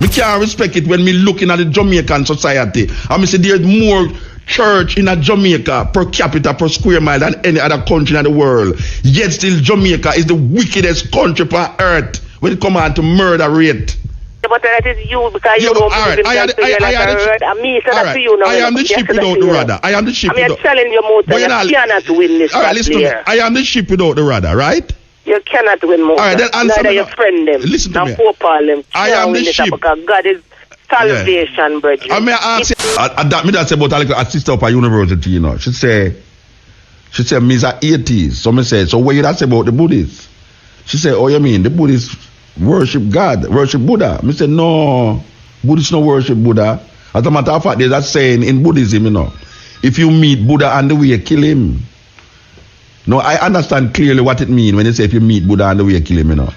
Me can't respect it when me looking at the Jamaican society and me say there's more church in a Jamaica per capita per square mile than any other country in the world. Yet still Jamaica is the wickedest country on earth when it comes on to murder rate. But that is you because you don't believe in that. I am the ship without the rudder. I am the ship without. I'm telling you, Mota, you cannot win this. All right, listen to me. I am the ship without the rudder, right? You cannot win, Mota. All right, then answer neither me. your friend them. Listen to me. I am the ship. Because God is salvation, brethren. I may ask you. That say about a sister up at university, you know. She say, me is an atheist. So me say, so what you that say about the Buddhists? She say, oh, you mean the Buddhists worship God, worship Buddha? Me say, no, Buddhists no worship Buddha. As a matter of fact, there's a saying in Buddhism, you know, if you meet Buddha on the way, kill him. No, I understand clearly what it means when you say if you meet Buddha on the way, kill him, you know.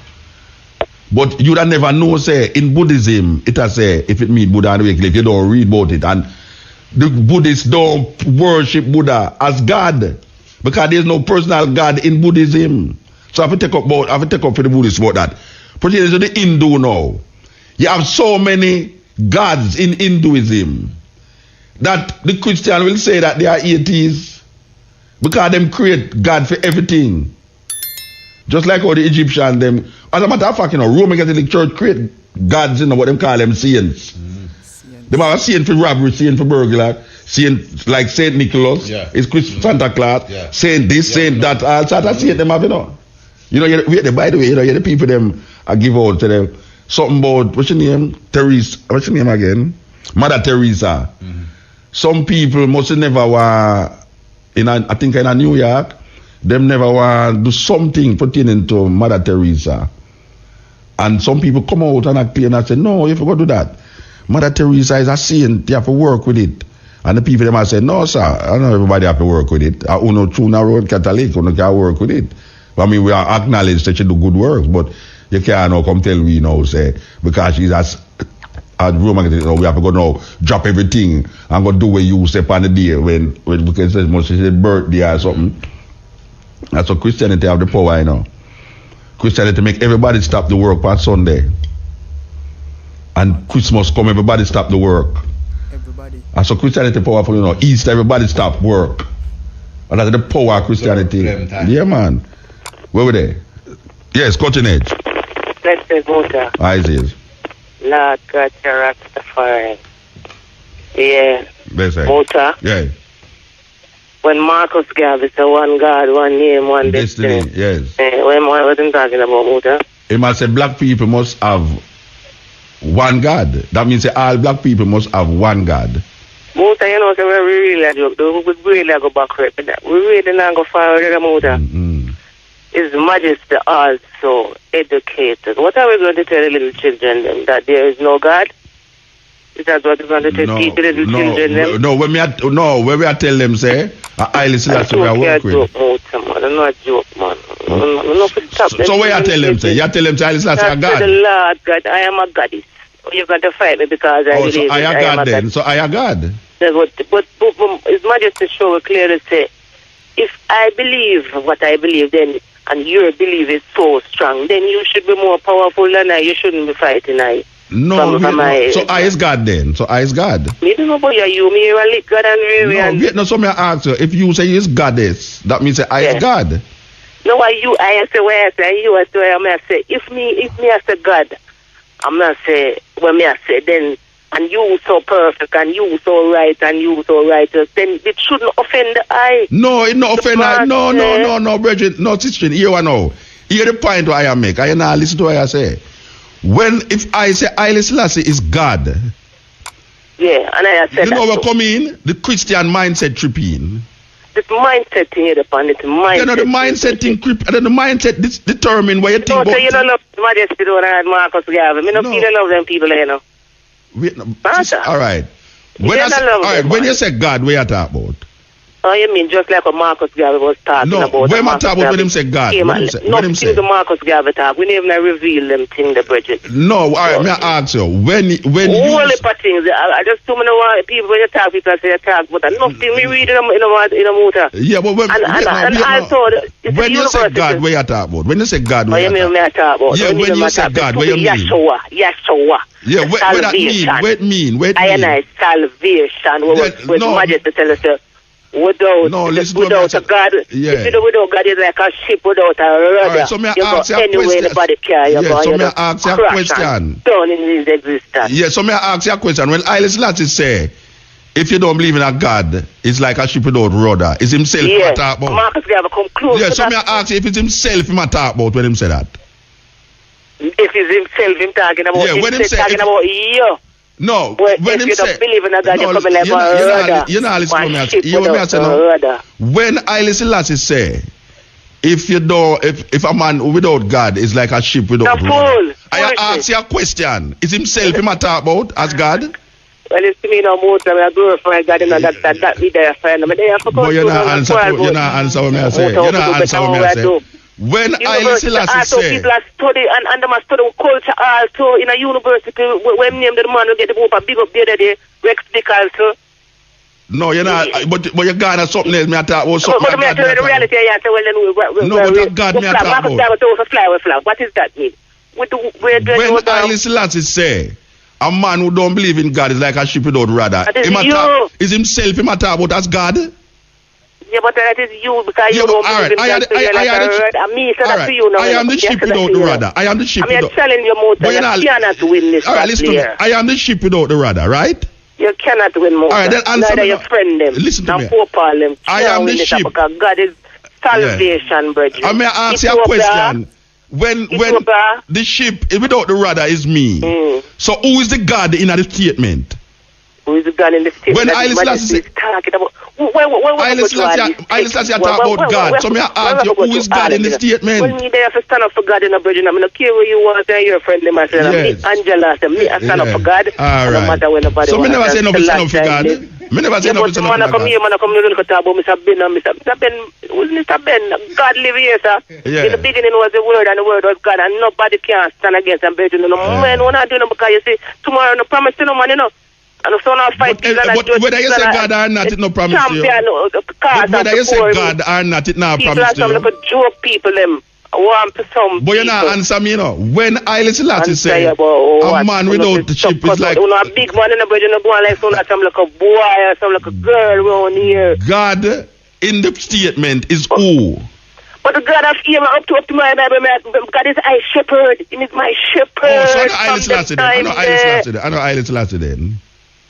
But you don't never know, say, in Buddhism, it has say, if it meet Buddha on the way, kill him, if you don't read about it. And the Buddhists don't worship Buddha as God, because there's no personal God in Buddhism. So I have to take up for the Buddhists about that. Particularly to the Hindu now. You have so many gods in Hinduism that the Christian will say that they are atheists because them create God for everything. Just like how the Egyptian them. As a matter of fact, you know, Roman Catholic Church create gods, you know, what them call them saints. They have a saint for robbery, saint for burglar, saint like Saint Nicholas, it's Santa Claus, saint this, saint that, all sorts of saint them have, you know. You know, by the way, you know, the people them I give out to them something about what's your name? Teresa. What's your name again? Mother Teresa. Mm-hmm. Some people must never want I think in New York, them never want do something pertaining to Mother Teresa. And some people come out and act clear and say, no, you forgot to do that. Mother Teresa is a saint, you have to work with it. And the people them have said, no, sir, I know everybody have to work with it. I know true road Catholic, who can work with it. I mean, we are acknowledged that she do good work, but you can't now come tell me now, say, because she's as Roman, you know, we have to go now, drop everything and go do what you say on the day when because it's a birthday or something. That's what Christianity have the power, you know. Christianity make everybody stop the work on Sunday. And Christmas come, everybody stop the work. Everybody. That's what Christianity powerful, you know. Easter, everybody stop work. And that's the power of Christianity. Yeah, man. Where were they? Yes, continue. Let's say Mota. I see. Lord God, you're Rastafari. Yeah. Mota. Yeah. When Marcus gave us a one God, one name, one destiny. Yes. What I'm talking about, Mota? It must say black people must have one God. That means say all black people must have one God. Mota, you know, so we really joke. We really go back with that. We really not go forward, Mota. His Majesty also educated. What are we going to tell the little children them? That there is no God? Is that what we're going to teach the little children them? No, when we are tell them, say, I Selassie we are work with. I'm not joke, man. So what you tell them, say? You tell them, say, I Selassie are God? The Lord God, I am a goddess. You're going to fight me because I believe so I am God then. So I am God. But His Majesty show clearly say, if I believe what I believe, then and your belief is so strong, then you should be more powerful than I. You shouldn't be fighting I. No, so I is God then. So I is God. Me don't know about you. Me are a God and no, so me ask you, if you say you is goddess, that means say I is God. No, I say where I say you I say where I say. If me I say God, I'm not say when me I say then and you so perfect and you so right and you so righteous, then it shouldn't offend the I. No, it not offend I. No, Bridget, no, sister, here I know. Here the point what I make. I now listen to what I say. If I say Haile Selassie is God, yeah, and I said you know what come in? The Christian mindset trip in. The mindset thing here upon it. You know the mindset thing creep and then the mindset determine what you think about. So you don't love Majesty don't have Marcus Garvey. Me no feel love them people, you know. All right. When you say God, what you talk about? Oh, you mean just like what Marcus Garvey was talking about? No, when I talk about when him say God, when him say the Marcus Garvey talk, we never reveal them things, the Bridget. No, all right, may I ask you, when all the things, I just too many people, when you talk, people say you talk, but nothing we read in a motor. Yeah, but when, when you say God, where you talk about? When you say God, where you talk about? Yeah, when you say God, where you mean? Yeshua. Yeah, what that mean? What I and salvation. What Majesty tell us, without a God, if you without God, is like a ship without a rudder. Right, so may I ask you a question? Anybody care, so may I ask you a question? Down in his existence. Yeah, so may I ask you a question? When Haile Selassie say, if you don't believe in a God, it's like a ship without rudder. Is himself yeah. talk about? Marcus Garvey come close. Yeah, so may I ask you if it's himself him talk about when him say that? If it's himself him talking about, yeah, when him say talking about you. No, when him you say, don't believe in a God, you come like a rudder. You know, when Haile Selassie say, if you don't, if a man without God is like a ship without rudder, I ask you a question: is himself him talk about as God? Well, it's to me no more than I glorify God and that be there friend. But you're not answer what I say. You're not answer what I say. When Haile Selassie say, people are study and them are study culture also in a university. When name the man will get the book and big up the other day, Rex Dick also. No, you're not. But you're going to something else. Me talk about something. But me tell you the reality. I say, well, then no, but God me talk about. What does that mean? When Haile Selassie say, a man who don't believe in God is like a ship without rudder. Is himself him talk about as God? Yeah, but that is you because you don't believe in God. I am the ship without the rudder. I am the ship without. I'm telling you, Mota, you cannot win this. All right, listen to me. I am the ship without the rudder, right? You cannot win, Mota. All right, then answer neither me. your friend them. Listen to me. Them. I am the ship. Because God is salvation, brethren. I may ask you a question. When the ship without the rudder is me, so who is the God in the statement? Who is the God in the statement? When Haile Selassie talking about Haile Selassie talk about God, so may I ask you, who is God in the statement? When me there to stand up for God in a bridge, I'm not care where you want to say your friend, them I say, me Angela, say me I stand up for God. All right. No matter when nobody. So me never say nothing stand up for God. Me never say nothing stand up for God. Man come here, talk about Mr. Ben, who's Mr. Ben? God live here, sir. In the beginning was the word, and the word was God, and nobody can stand against them. No man, we're not doing it because you see tomorrow no promise to no man, you know. And so now fight but whether you say God or not, it no promise to you. Whether you say God or not, it no promise to you. People are some joke people them. Want to some. But you not answer me, you know. When Haile Selassie say a man without the chip is like. You know, a big man in the bridge, you know, going like some like a boy or some like a girl around here. God in the statement is who? But the God of him up to my Bible, God is my shepherd. He is my shepherd. Oh, so I know Haile Selassie then. I know Haile Selassie then.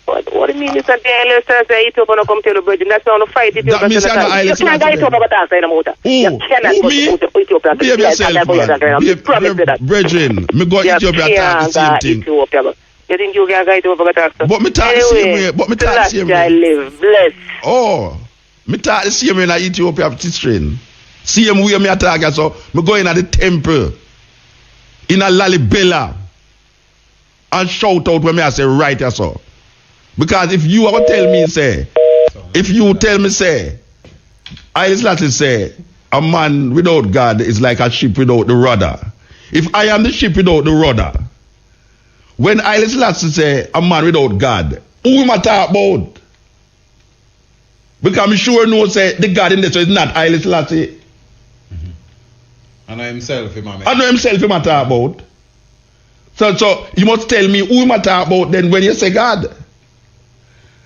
What do you mean? It's a day say it up and come to the bridge. That's how to fight it. That means you can't get it up about that side of the motor. You cannot go to Ethiopia. Behave yourself, man. Brethren, me go Ethiopia talk the same thing. You think you can get it up about that? But me talk the same way. But me talk the same way. I live blessed. Oh, me talk the same way in Ethiopia teaching. Same way me talk so. Me go in at the temple in a Lalibela and shout out when me I say right so. Because if you ever tell me, say, Haile Selassie say, a man without God is like a ship without the rudder. If I am the ship without the rudder, when Haile Selassie say, a man without God, who am I talk about? Because I'm sure no say, the God in this is not Haile Selassie. I know himself, him I talk about. So you must tell me who am I talk about then when you say God.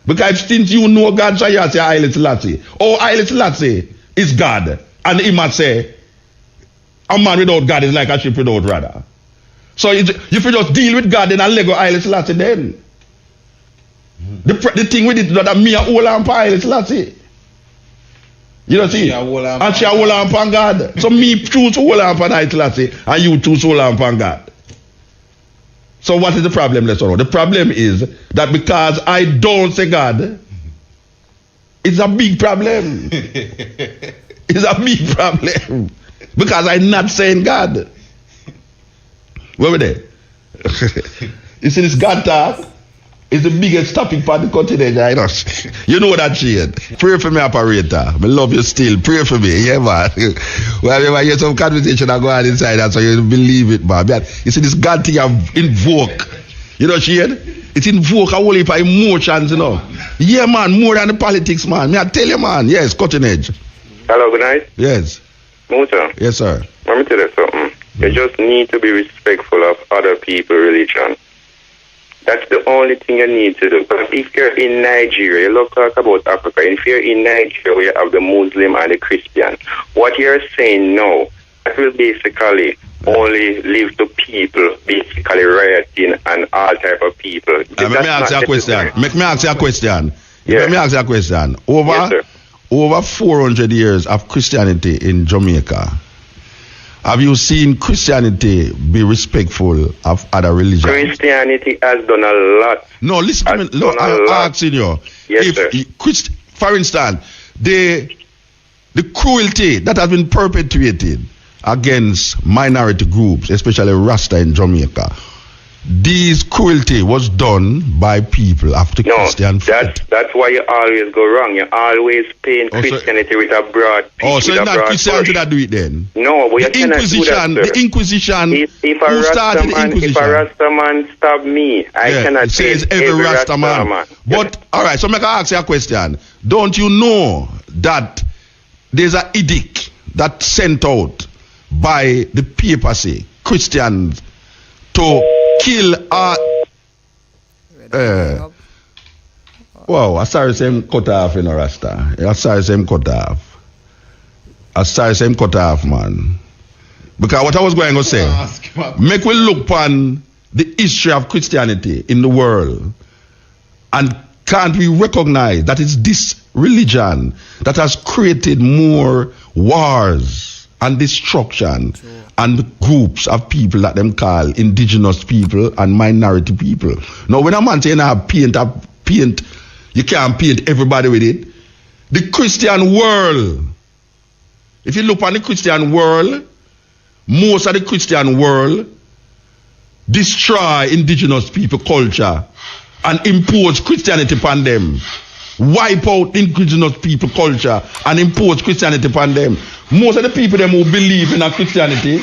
Because since you know God, so you say Haile Selassie. Oh, Haile Selassie is God. And he must say, a man without God is like a ship without rudder. So if you just deal with God, then I'll let go Haile Selassie then. The thing with it is that me a hold on for Haile Selassie. You know see? And she a hold on for God. So me choose to hold on for Haile Selassie and you choose to hold on for God. So what is the problem, let's know? The problem is that because I don't say God, it's a big problem. It's a big problem. Because I'm not saying God. Where were they? You see this God talk? is the biggest topic for the continent, I know. You know that shit. Pray for me, operator. I love you still. Pray for me. Yeah, man. Whenever I hear some conversation, I go on inside, that's why you believe it, man. You see, this God thing I've invoked. You know, shit? It invoke a whole heap of emotions, you know. Yeah, man, more than the politics, man. Me, I tell you, man. Yes, cutting edge. Hello, good night. Yes. Muta. Yes, sir. Let me tell you something. You just need to be respectful of other people's religion. That's the only thing you need to do. Because if you're in Nigeria, you love to talk about Africa. If you're in Nigeria, where you have the Muslim and the Christian, what you're saying now, that will basically only leave to people basically rioting and all type of people. Let me ask you a question. Make me ask you a question. Yeah. Let me ask you a question. Over 400 years of Christianity in Jamaica, have you seen Christianity be respectful of other religions? Christianity has done a lot. No, listen to me. Look, I'm asking you. Yes, sir. For instance, the cruelty that has been perpetuated against minority groups, especially Rasta in Jamaica, this cruelty was done by people of the Christian faith. That's why you always go wrong. You always paint Christianity with a broad piece. Oh, so it's not Christianity that do it then? No, but you cannot do that, the Inquisition. If started the Inquisition? If a Rasta man stab me, I cannot say every Rasta man. But all right, so I'm gonna ask you a question. Don't you know that there's an edict that's sent out by the papacy, Christians, to kill wow, I started saying cut off in a Rasta. I started saying cut off, man. Because what I was going to say, make we look upon the history of Christianity in the world, and can't we recognize that it's this religion that has created more wars and destruction and groups of people that them call indigenous people and minority people. Now, when a man saying paint, you can't paint everybody with it. The Christian world, if you look on the Christian world, most of the Christian world destroy indigenous people culture and impose Christianity upon them. Wipe out indigenous people culture and impose Christianity upon them. Most of the people them who believe in a Christianity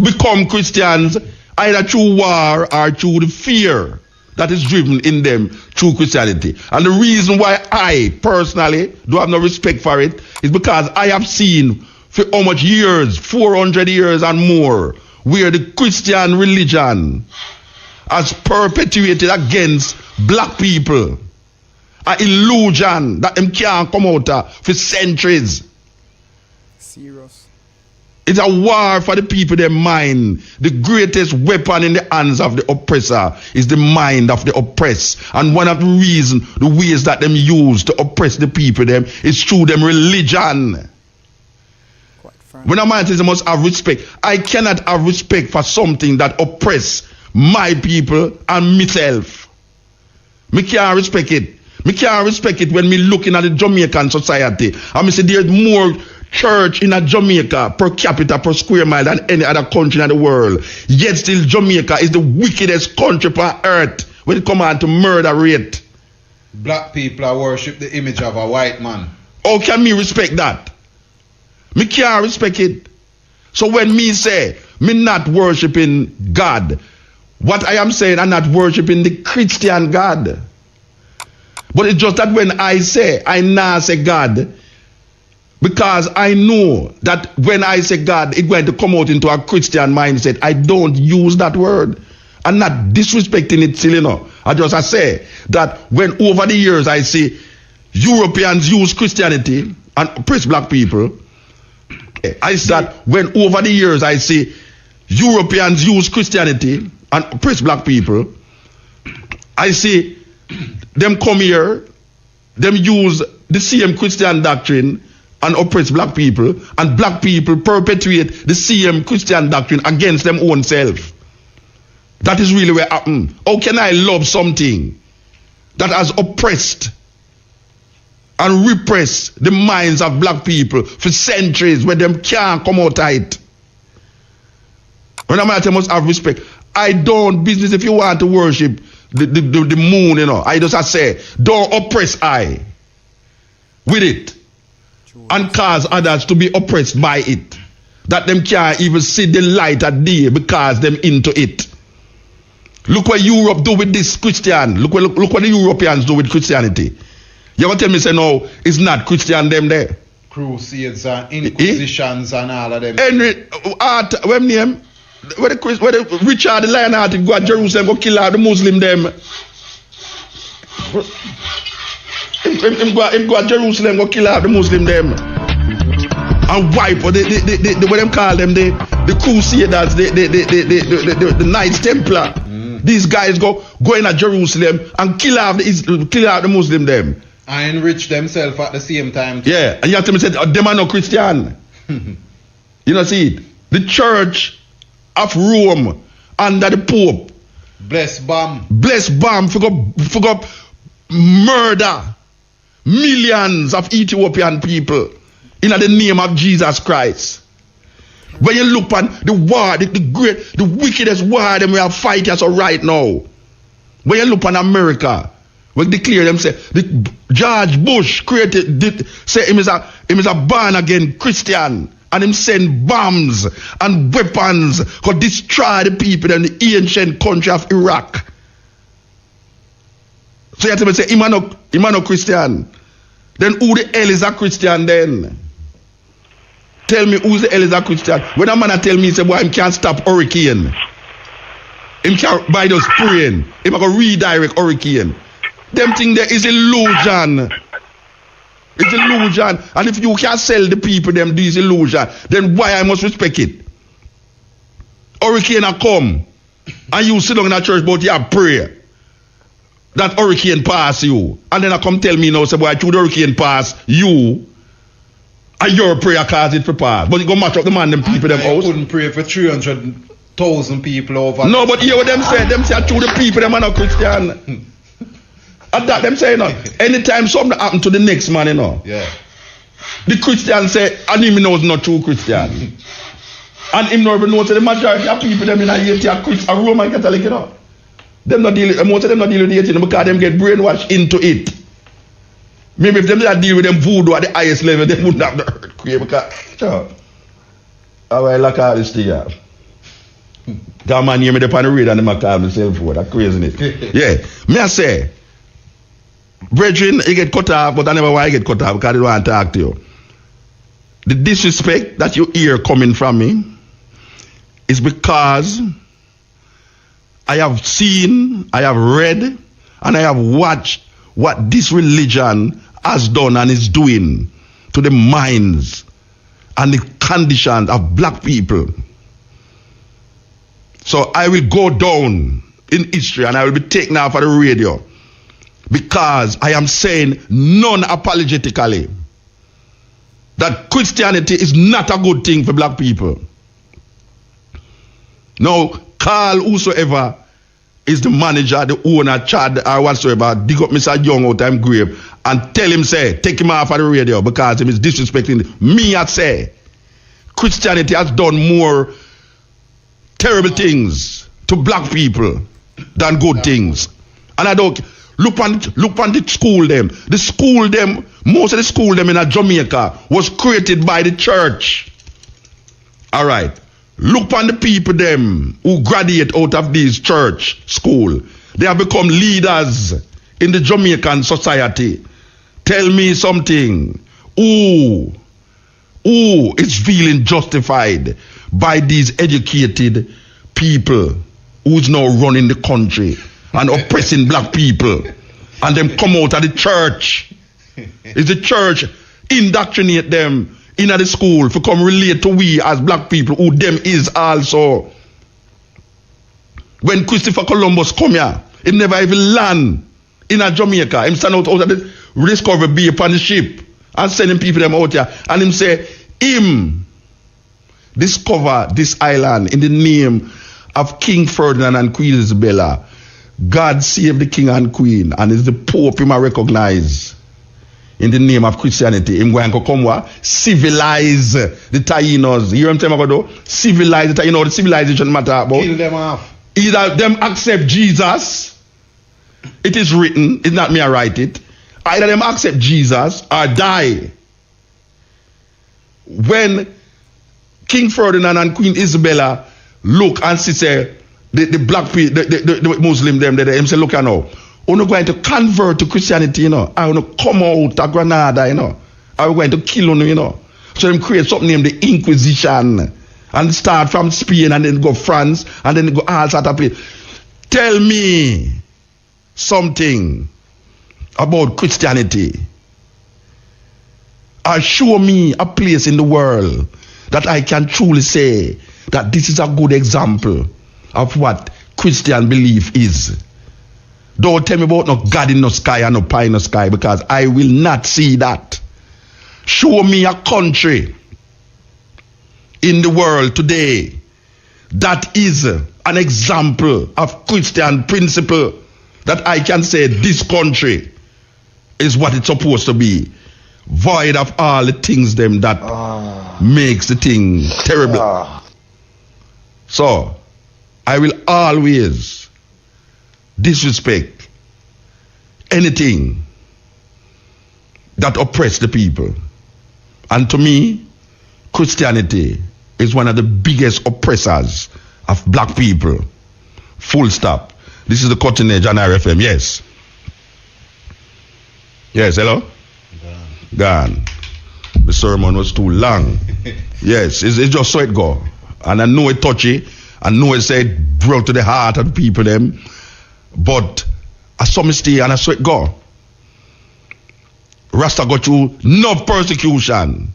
become Christians either through war or through the fear that is driven in them through Christianity. And the reason why I personally do have no respect for it is because I have seen for how much years, 400 years and more, where the Christian religion has perpetuated against black people an illusion that them can't come out of for centuries. Serious. It's a war for the people, their mind. The greatest weapon in the hands of the oppressor is the mind of the oppressed. And one of the reasons, the ways that them use to oppress the people them is through them religion. When a man says he must have respect, I cannot have respect for something that oppress my people and myself. Me can't respect it. Me can't respect it when me looking at the Jamaican society and me say there's more church in a Jamaica per capita per square mile than any other country in the world. Yet still Jamaica is the wickedest country on earth when it comes on to murder rate. Black people are worship the image of a white man. How can me respect that? Me can't respect it. So when me say me not worshiping God, what I am saying, I'm not worshiping the Christian God. But it's just that when I say, I now say God, because I know that when I say God, it's going to come out into a Christian mindset. I don't use that word. I'm not disrespecting it still, you know. I say that when over the years I see Europeans use Christianity and oppress black people, I say that when over the years I see Europeans use Christianity and oppress black people, I see them come here, them use the same Christian doctrine and oppress black people, and black people perpetuate the same Christian doctrine against them own self. That is really what happened. How can I love something that has oppressed and repressed the minds of black people for centuries where them can't come out of it? When I must have respect. I don't business if you want to worship the moon, you know. I just say, don't oppress I with it and cause others to be oppressed by it. That them can't even see the light of day because them into it. Look what Europe do with this Christian. Look what the Europeans do with Christianity. You ever tell me say no, it's not Christian them there. Crusades and inquisitions and all of them. Henry when name? Where the Richard the Lionhearted go to Jerusalem go kill out the Muslim them. Him go to Jerusalem go kill out the Muslim them. And wipe what them call them the Crusaders, the Knights Templar. These guys go in at Jerusalem and kill out the Muslim them. And enrich themselves at the same time. Yeah, and you have to say them are no Christian. You know, see it. The Church of Rome under the Pope. Bless bomb for go murder millions of Ethiopian people in the name of Jesus Christ. When you look on the war, the wickedest war that we are fighting so right now. When you look on America, we declare them say George Bush say him is a born again Christian, and him send bombs and weapons to destroy the people in the ancient country of Iraq. So you have to say him are no Christian. Then who the hell is a Christian then? Tell me who's the hell is a Christian. When a man tell me say boy him can't stop hurricane, him can't by just praying, him go redirect hurricane. Them thing there is illusion. It's illusion. And if you can't sell the people them this illusion, then why I must respect it? Hurricane a come and you sit down in a church but you have prayer. That hurricane pass you. And then I come tell me now, say boy, through the hurricane pass you and your prayer cause it for pass. But you go match up the man, them people, them house. I couldn't pray for 300,000 people over. No, but hear what them say. Them say through the people, them are not Christian. At that them say, you know, anytime something happen to the next man, you know. Yeah. The Christian say, and him knows not true Christian. And him not even knows the majority of people them in Haiti are Roman Catholic, you know. Them not deal, most of them not deal with Haiti because them get brainwashed into it. Maybe if them not deal with them voodoo at the highest level, they wouldn't have the earthquake because how I like all this thing, yeah. That man hear me up on the radio and them call myself for that craziness. Yeah. Me I say, brethren, you get cut off, but I never want to get cut off because I don't want to talk to you. The disrespect that you hear coming from me is because I have seen, I have read, and I have watched what this religion has done and is doing to the minds and the conditions of black people. So I will go down in history and I will be taken off of the radio because I am saying non-apologetically that Christianity is not a good thing for black people. Now, call whosoever is the manager, the owner, Chad, or whatsoever, dig up Mr. Young out of him grave and tell him, say, take him off of the radio because he is disrespecting me. I say, Christianity has done more terrible things to black people than good things. And I don't look on the school them. The school them, most of the school them in Jamaica was created by the church. All right. Look on the people them who graduate out of this church school. They have become leaders in the Jamaican society. Tell me something. Who is feeling justified by these educated people who's now running the country and oppressing black people, and them come out of the church? Is the church indoctrinate them in the school for come relate to we as black people who them is also? When Christopher Columbus come here, he never even land in a Jamaica. Him stand out of the Discovery Bay upon the ship and sending people them out here, and him say him discover this island in the name of King Ferdinand and Queen Isabella. God save the king and queen, and it's the Pope him I recognize in the name of Christianity. Him going to come what? Civilize the Tainos. You hear what I'm saying about? Civilize the Tainos. The civilization matter about. Kill them off. Either them accept Jesus, it is written, it's not me I write it. Either them accept Jesus or die. When King Ferdinand and Queen Isabella look and see say the black people, the Muslim them say, look you know, we're not going to convert to Christianity, you know. I want to come out of Granada, you know. Are we going to kill you, you know. So them create something named the Inquisition and start from Spain and then go France and then go all sort of place. Tell me something about Christianity. Or show me a place in the world that I can truly say that this is a good example of what Christian belief is. Don't tell me about no God in the sky and no pie in the sky, because I will not see that. Show me a country in the world today that is an example of Christian principle that I can say this country is what it's supposed to be, void of all the things them that makes the thing terrible. So I will always disrespect anything that oppress the people. And to me, Christianity is one of the biggest oppressors of black people. Full stop. This is the Cutting Edge on RFM. Yes. Yes, hello? Gone. The sermon was too long. Yes, it's just so it go. And I know it touchy. I know it said brought to the heart of the people them. But I saw me stay and I saw it go. Rasta got through no persecution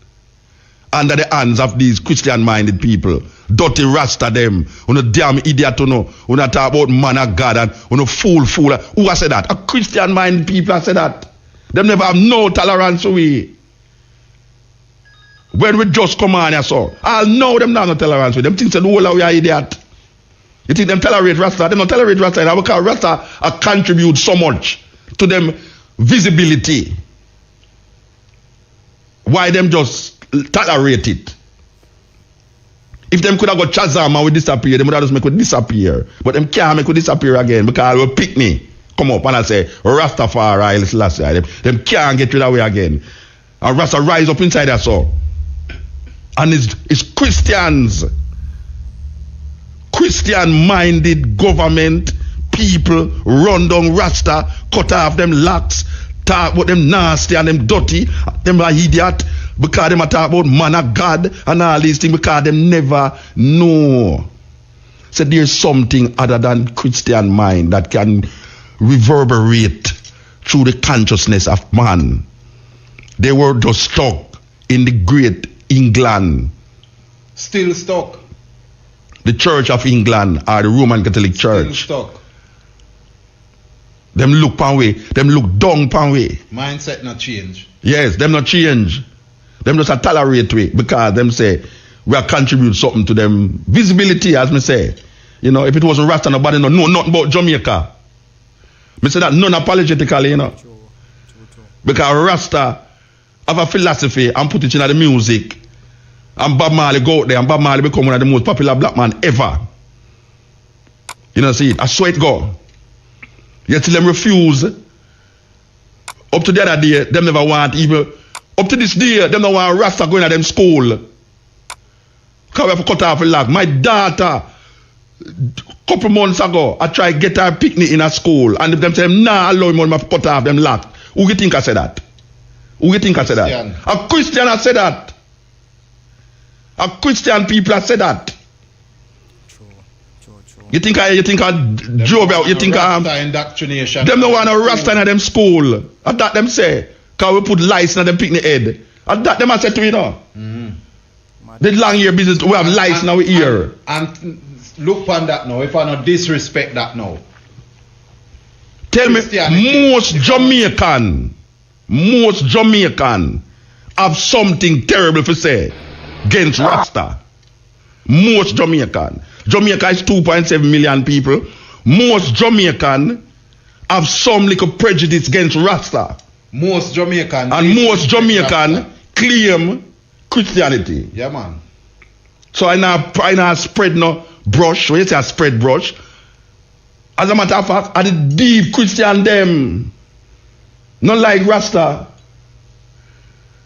under the hands of these Christian-minded people. Dirty Rasta them. You know, damn idiot, you know. You know, talk about man of God and you know, fool. Who has said that? A Christian-minded people have said that. Them never have no tolerance for we. When we just come on here, so I'll know them not no tolerance with them. Think that the whole of we are idiot. You think them tolerate Rasta? They don't tolerate Rasta. And because Rasta contribute so much to them visibility. Why them just tolerate it? If them could have got Chazam and we disappear, them would have just make it disappear. But them can't make it disappear again because they will pick me. Come up and I say, Rastafari, last year. Them can't get rid of it again. And Rasta rise up inside us all. And it's Christians, Christian-minded government, people run down Rasta, cut off them locks, talk about them nasty and them dirty, them are idiot, because them talk about man of God and all these things, because them never know. So there's something other than Christian mind that can reverberate through the consciousness of man. They were just stuck in the great England. Still stuck. The Church of England or the Roman Catholic Church. Still stuck. Them look pan way. Them look down pan way. Mindset not change. Yes, them not change. Them just a tolerate way because them say we are contribute something to them visibility, as me say. You know, if it wasn't Rasta, nobody know nothing about Jamaica. Me say that non-apologetically, you know. Because Rasta have a philosophy and put it in the music. And Bob Marley go out there and Bob Marley become one of the most popular black man ever. You know, see it. I swear it go. Yet till them refuse. Up to the other day, them never want even. Up to this day, them don't want Rasta going to them school. Because we have to cut off a lag. My daughter, couple months ago, I tried to get her picnic in a school. And them say, nah, allow him to cut off them lag. Who you think I said that? Who you think I said that? A Christian has said that. A Christian people have said that. True. You think I drove out? You think indoctrination? Them no want a Rasta in them school. At that them say, cause we put lights in them picnic head. At that them I said to you know. The long year business, we have lights in our ear. And look on that now. If I not disrespect that now. Tell me, most Jamaican have something terrible to say against Rasta. Most Jamaican. Jamaica is 2.7 million people. Most Jamaican have some little prejudice against Rasta. Most Jamaican. And most Jamaican claim Christianity. Yeah, man. So I now spread no brush. When you say I spread brush, As a matter of fact, are the deep Christian them. Not like Rasta.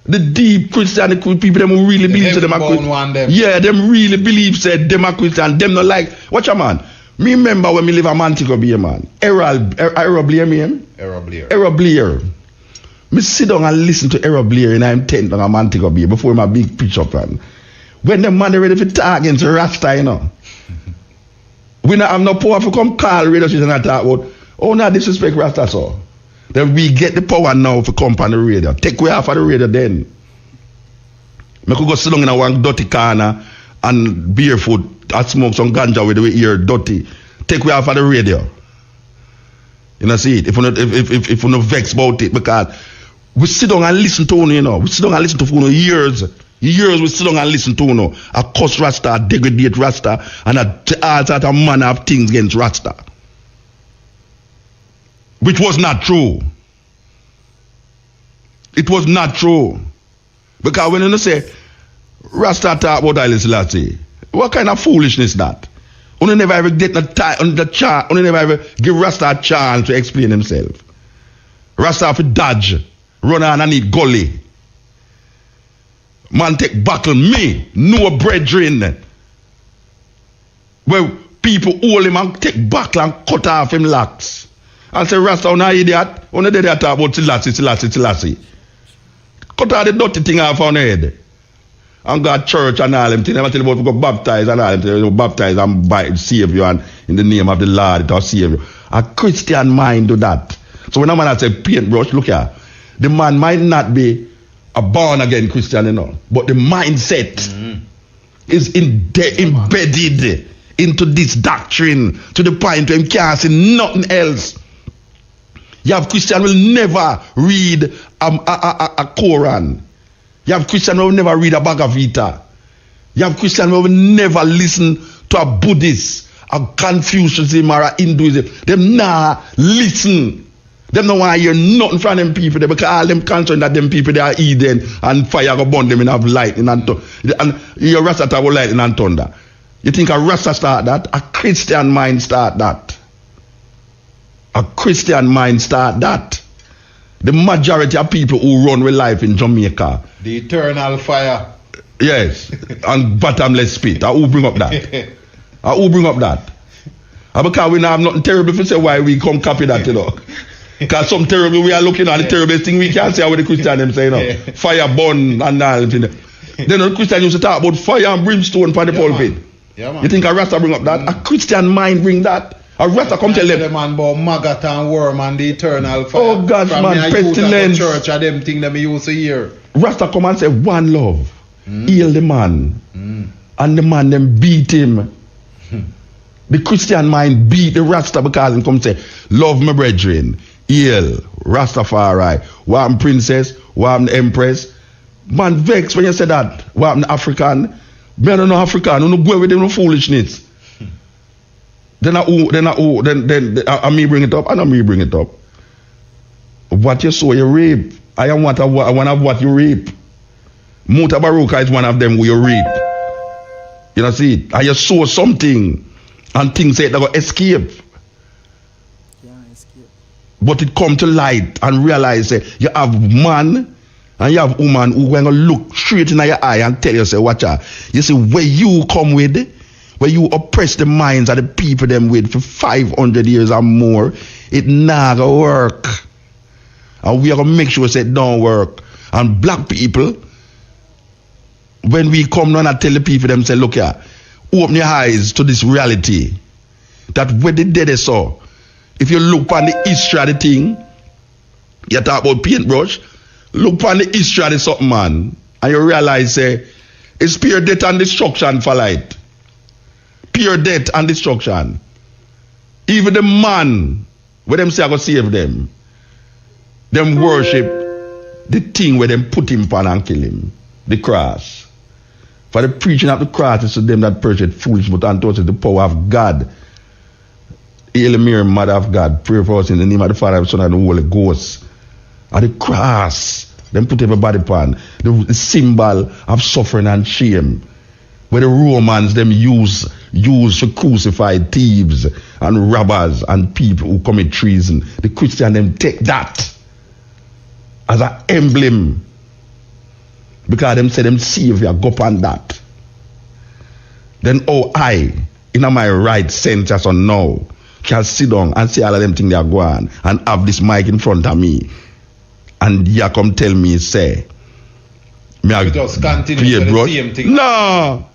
The deep Christian people them who really believe say them are Christian. Yeah, them really believe say them are Christian. Them not like, watch a man. Me remember when me live a Montego Bay, man. Errol Blair, me him? Errol Blair. Me sit down and listen to Errol Blair in I'm tent on a Montego Bay before my big pitch up, man. When the man ready for talk against Rasta, you know. We not have no power to come call radio station and talk about, oh, not disrespect Rasta, so. Then we get the power now to come on the radio. Take way off of the radio then. I could go sit down in a one dirty corner and barefoot and smoke some ganja with the ear dirty. Take way off of the radio. You know, see it. If you not vex about it, because we sit down and listen to you know. We sit down and listen to you years. Years we sit down and listen to you know. A cuss Rasta, a degrade Rasta, and all sort of manner of things against Rasta. Which was not true. It was not true. Because when you say Rasta talk about Haile Selassie, what kind of foolishness that? You never ever get the time on the chance, you never ever give Rasta a chance to explain himself. Rasta have to dodge, run on and eat gully. Man take buckle me, no brethren. Where people hold him and take buckle and cut off him locks. And say, Rasta, on idiot, on the day they talk about Selassie. Cut all the dirty thing off on the head. And go to church and all them things. Never tell you about to go baptize and all them things. Baptize and save you and in the name of the Lord it will save you. A Christian mind do that. So when a man say paintbrush, look here. The man might not be a born again Christian, you know. But the mindset is embedded into this doctrine to the point where he can't see nothing else. You have Christian will never read a Quran. You have Christian will never read a Bhagavad Gita. You have Christian will never listen to a Buddhist, a Confucianism or a Hinduism. Them nah listen. Them no want to hear nothing from them people there because all them concerned that them people they are Eden and fire go burn them and have lightning and thunder. And your Rasta have lightning and thunder. You think a Rasta start that? A Christian mind start that. A Christian mind start that. The majority of people who run with life in Jamaica. The eternal fire. Yes. And bottomless pit. Who bring up that? Who bring up that? Because we now have nothing terrible to say why we come copy that, you know. Because some terrible, we are looking at the terrible thing we can't say what the Christian them say, you know. Fire burn and all. Then the Christian used to talk about fire and brimstone for the pulpit. Yeah, man. You think a Rasta bring up that? A Christian mind bring that? A Rasta come tell them. The man about maggot and worm and the eternal fire. Oh God, from man, pestilence. Church and them thing that me used to hear. Rasta come and say one love. Heal the man. And the man them beat him. The Christian mind beat the Rasta because he come say, love my brethren. Heal. Rastafari. What princess? What empress? Man vex when you say that. What African? Me don't know African. You don't go with them no foolishness. Then I me bring it up. I know me bring it up. What you sow, you reap. I am one of what you reap. Mutabaruka is one of them who you reap. You know, see it. And you sow something and things say they go escape. Yeah, escape. But it come to light and realize you have man and you have woman who going to look straight in your eye and tell you, say, watch out. You see, where you come with, where you oppress the minds of the people them with for 500 years or more, it not gonna work. And we are gonna make sure it don't work. And black people, when we come down and tell the people them, say, look here, open your eyes to this reality. That when the dead is so, if you look on the history of the thing, you talk about paintbrush, look on the history of the something, man, and you realize, it's pure death and destruction for light. Pure death and destruction. Even the man, where them say I go save them, them worship the thing where them put him upon and kill him, the cross. For the preaching of the cross is to them that purchase foolish, but unto us is the power of God. Hail Mary, Mother of God, pray for us in the name of the Father, the Son, and the Holy Ghost. At the cross, them put everybody upon the symbol of suffering and shame, where the Romans them use use to crucify thieves and robbers and people who commit treason. The Christian them take that as an emblem because them say them savior go upon that. Then I, in my right sense as on now, can sit down and see all of them things they are going and have this mic in front of me. And you come tell me, say, me I just continue the same thing. No.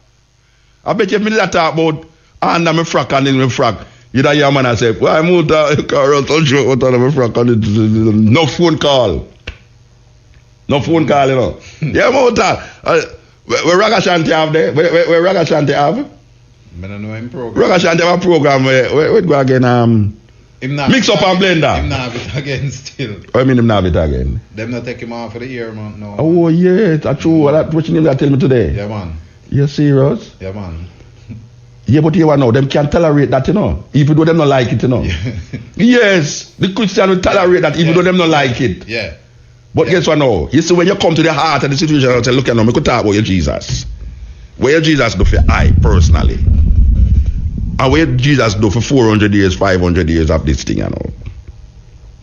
I bet you if me that talk about under my frack and in my frack, you know your man I say, why move the car out on show out under my frack and no phone call. No phone call, you know. Yeah, move that. Where Raga Shanti have there? Where Raga Shanti have? I don't know him program. Raga Shanti have a program where go again mix up and blender. Him not have it again still. I mean him not have it again. Them not take him off for the year, man. No. Oh yeah, that's true. That what you name that tell me today. Yeah, man. You serious? Yeah, man. Yeah, but you know, them can't tolerate that, you know. Even though them not like it, you know. Yeah. Yes, the Christian will tolerate that even though them not like it. Yeah. But guess what now? You see, when you come to the heart of the situation, I'll say, look, you know, I could talk about your Jesus. Where your Jesus do for I personally. And where Jesus do for 400 years, 500 years of this thing, you know.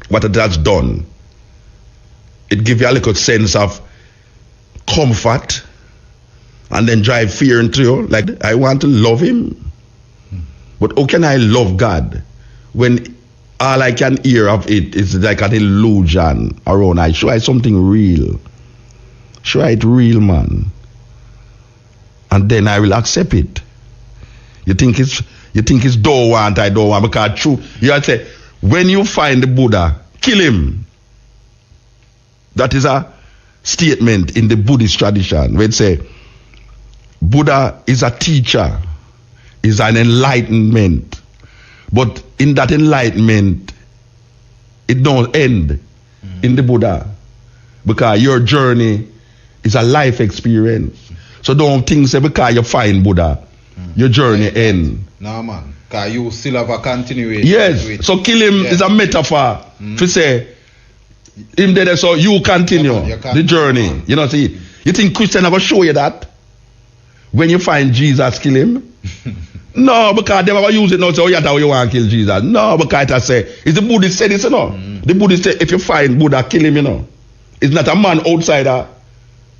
What it has done. It gives you a little sense of comfort. And then drive fear into you. Like, I want to love him. But how can I love God when all I can hear of it is like an illusion around? I show it something real. Show it real, man. And then I will accept it. You think it's don't want, I don't want, because true. You have to say, when you find the Buddha, kill him. That is a statement in the Buddhist tradition where it say, Buddha is a teacher, is an enlightenment. But in that enlightenment, it don't end in the Buddha. Because your journey is a life experience. So don't think say because you find Buddha, your journey end. No, man. Because you still have a continuation. Yes. So kill him is a metaphor to say, him there so you continue the journey. You know, see, you think Christian ever show you that? When you find Jesus, kill him? No, because they never use it now. So yeah, that you want to kill Jesus. No, because I say, it's the Buddhist said this, you know. The Buddhist say, if you find Buddha, kill him, you know. It's not a man outsider.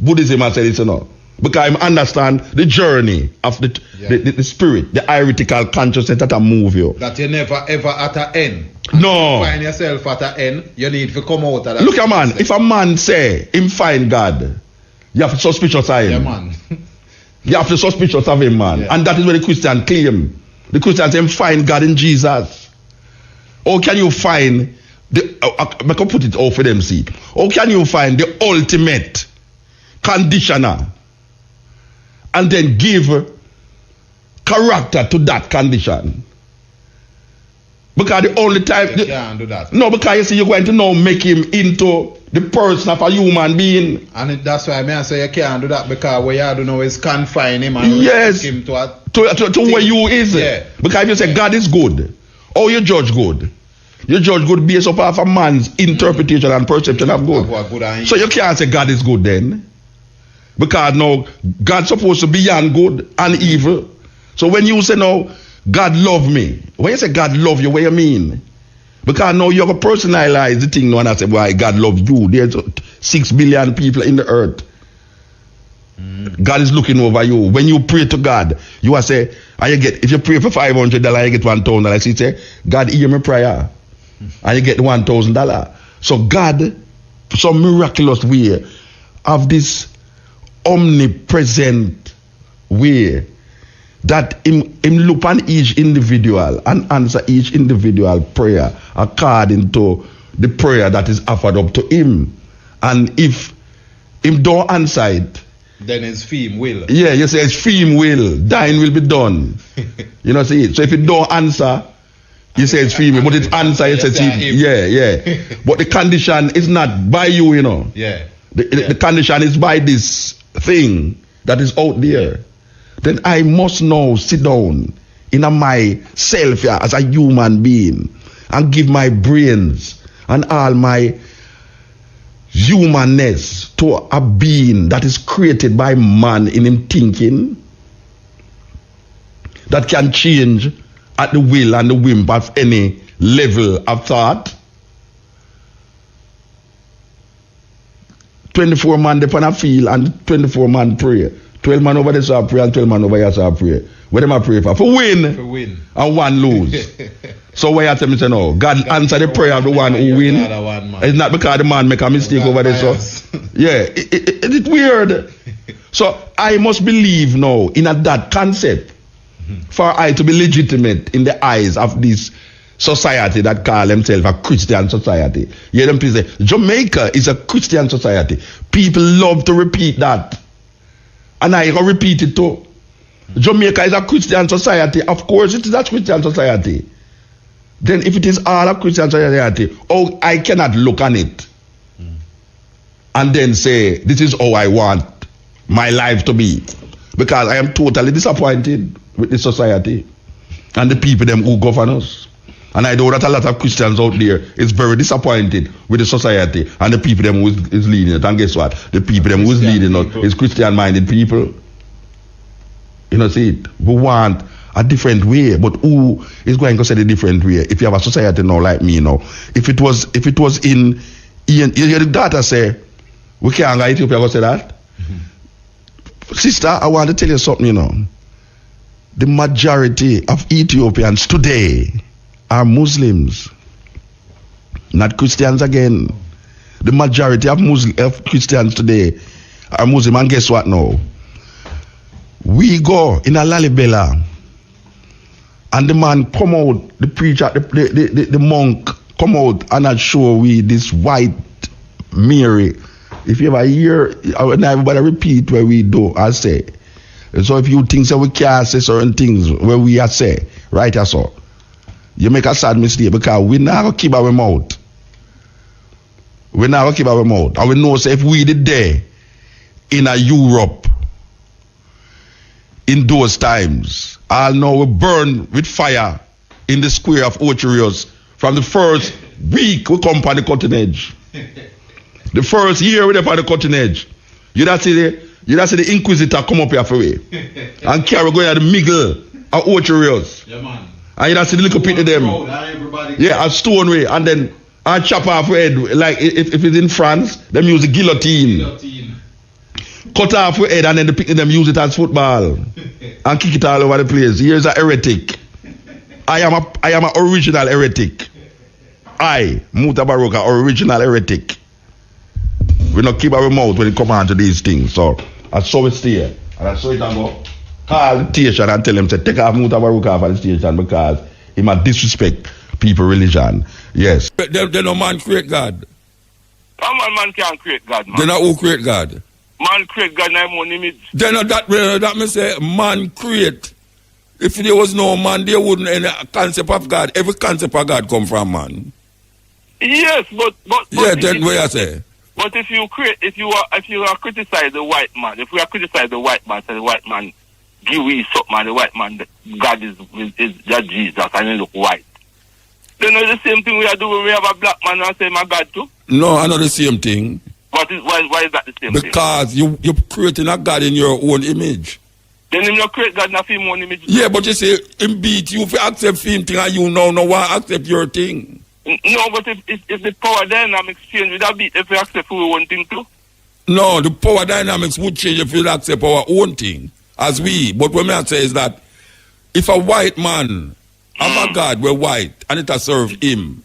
Buddhism has said this, you know. Because I understand the journey of the spirit, the heretical consciousness that move you. That you never ever at an end. No. You find yourself at an end, you need to come out of that. Look at man, if a man say, him find God, you have to suspicious of him. Yeah, man. You have to suspicious of him, man. Yeah. And that is what the Christian claim. The Christian say, find God in Jesus. Or can you find I can put it all for them, see. Or can you find the ultimate conditioner and then give character to that condition? Because the only time you can't do that. No, because you see, you're going to now make him into the person of a human being. And that's why I say you can't do that, because what you do now is confine him and yes, him to where you is. Yeah. Because if you say God is good, or you judge good, you judge good based upon a man's interpretation and perception of good. So you can't say God is good then. Because now God's supposed to be beyond good and evil. So when you say now God love me, when you say God love you, what you mean? Because now you have a personalized the thing now, and I say, why God love you? There's 6 billion people in the earth. God is looking over you. When you pray to God, you are say, and you get, if you pray for $500, you get $1,000. So you say, God hear my prayer. And you get $1,000. So God, some miraculous way, of this omnipresent way, that him look on each individual and answer each individual prayer according to the prayer that is offered up to him. And if him don't answer it, then his fame will. Yeah, you say his fame will. Thine will be done. You know, see it. So if it don't answer, you say it's fame, but it answer, you say it's him. Yeah. But the condition is not by you, you know. Yeah. The condition is by this thing that is out there. Then I must now sit down in myself as a human being and give my brains and all my humanness to a being that is created by man in him thinking. that can change at the will and the whim of any level of thought. 24 man upon a field and 24 man pray. 12 man over there shall pray and 12 man over here shall pray. What am I praying for? For win. For win. And one lose. So why you tell me say no? God answer the prayer of the one who win. It's not because the man make a mistake over there. So yeah, it's weird. So I must believe now in that concept for I to be legitimate in the eyes of this society that call themselves a Christian society. You hear them people say Jamaica is a Christian society. People love to repeat that. And I can repeat it too. Jamaica is a Christian society. Of course it is a Christian society. Then if it is all a Christian society, oh, I cannot look on it and then say, this is how I want my life to be. Because I am totally disappointed with the society and the people them who govern us. And I know that a lot of Christians out there is very disappointed with the society and the people them who is leading it. And guess what? The people them who is leading it is Christian-minded people. You know, see it. We want a different way, but who is going to say the different way? If you have a society now like me now, if it was in you hear the data say we can't go Ethiopia, go say that. Sister, I want to tell you something, you know. The majority of Ethiopians today are Muslims, not Christians again. The majority of Christians today are Muslim, and guess what now? We go in a Lalibela, and the man come out, the preacher, the monk come out and show we this white Mary. If you ever hear, everybody repeat where we do, I say. So if you think so we can't say certain things where we are say, right or so, you make a sad mistake because we not gonna keep our mouth. We not gonna keep our mouth. And we know say if we did there in a Europe in those times, I'll know we burn with fire in the square of Ocherios from the first week we come on the cutting edge. The first year we on the cutting edge. You don't see the Inquisitor come up here for we and carry going at the middle of Ocherios. Yeah, man. And you don't see the little pit of them. Yeah, a stone way. And then I chop off head. Like if it's in France, them use the guillotine. Cut off your head and then the pick them use it as football and kick it all over the place. Here's a heretic. I am an original heretic. I, Mutabaruka, original heretic. We not keep our mouth when it come on to these things. So I saw it here. And I saw it and go call the station and tell them to take off Mutabaruka off of the station because he might disrespect people religion. Yes. They no man create God. Man can't create God, man. They not who create God. Man create God in his own image. Then that me say man create. If there was no man, there wouldn't any concept of God. Every concept of God come from man. Yes, but yeah, then what I say. But if you are criticize the white man, if we are criticize the white man, say the white man give we something, and the white man God is that Jesus and he look white. Then it's the same thing we are doing when we have a black man and say my God too. No, I know the same thing. Why is that the same thing? Because you're creating a God in your own image. Then him not create God in his own image. Yeah, but you say him beat you if you accept him thing and you now no want to accept your thing. No, but if the power dynamics change, would that be if we accept our own thing too? No, the power dynamics would change if we accept our own thing as we. But what I say is that if a white man have a God we're white and it has served him,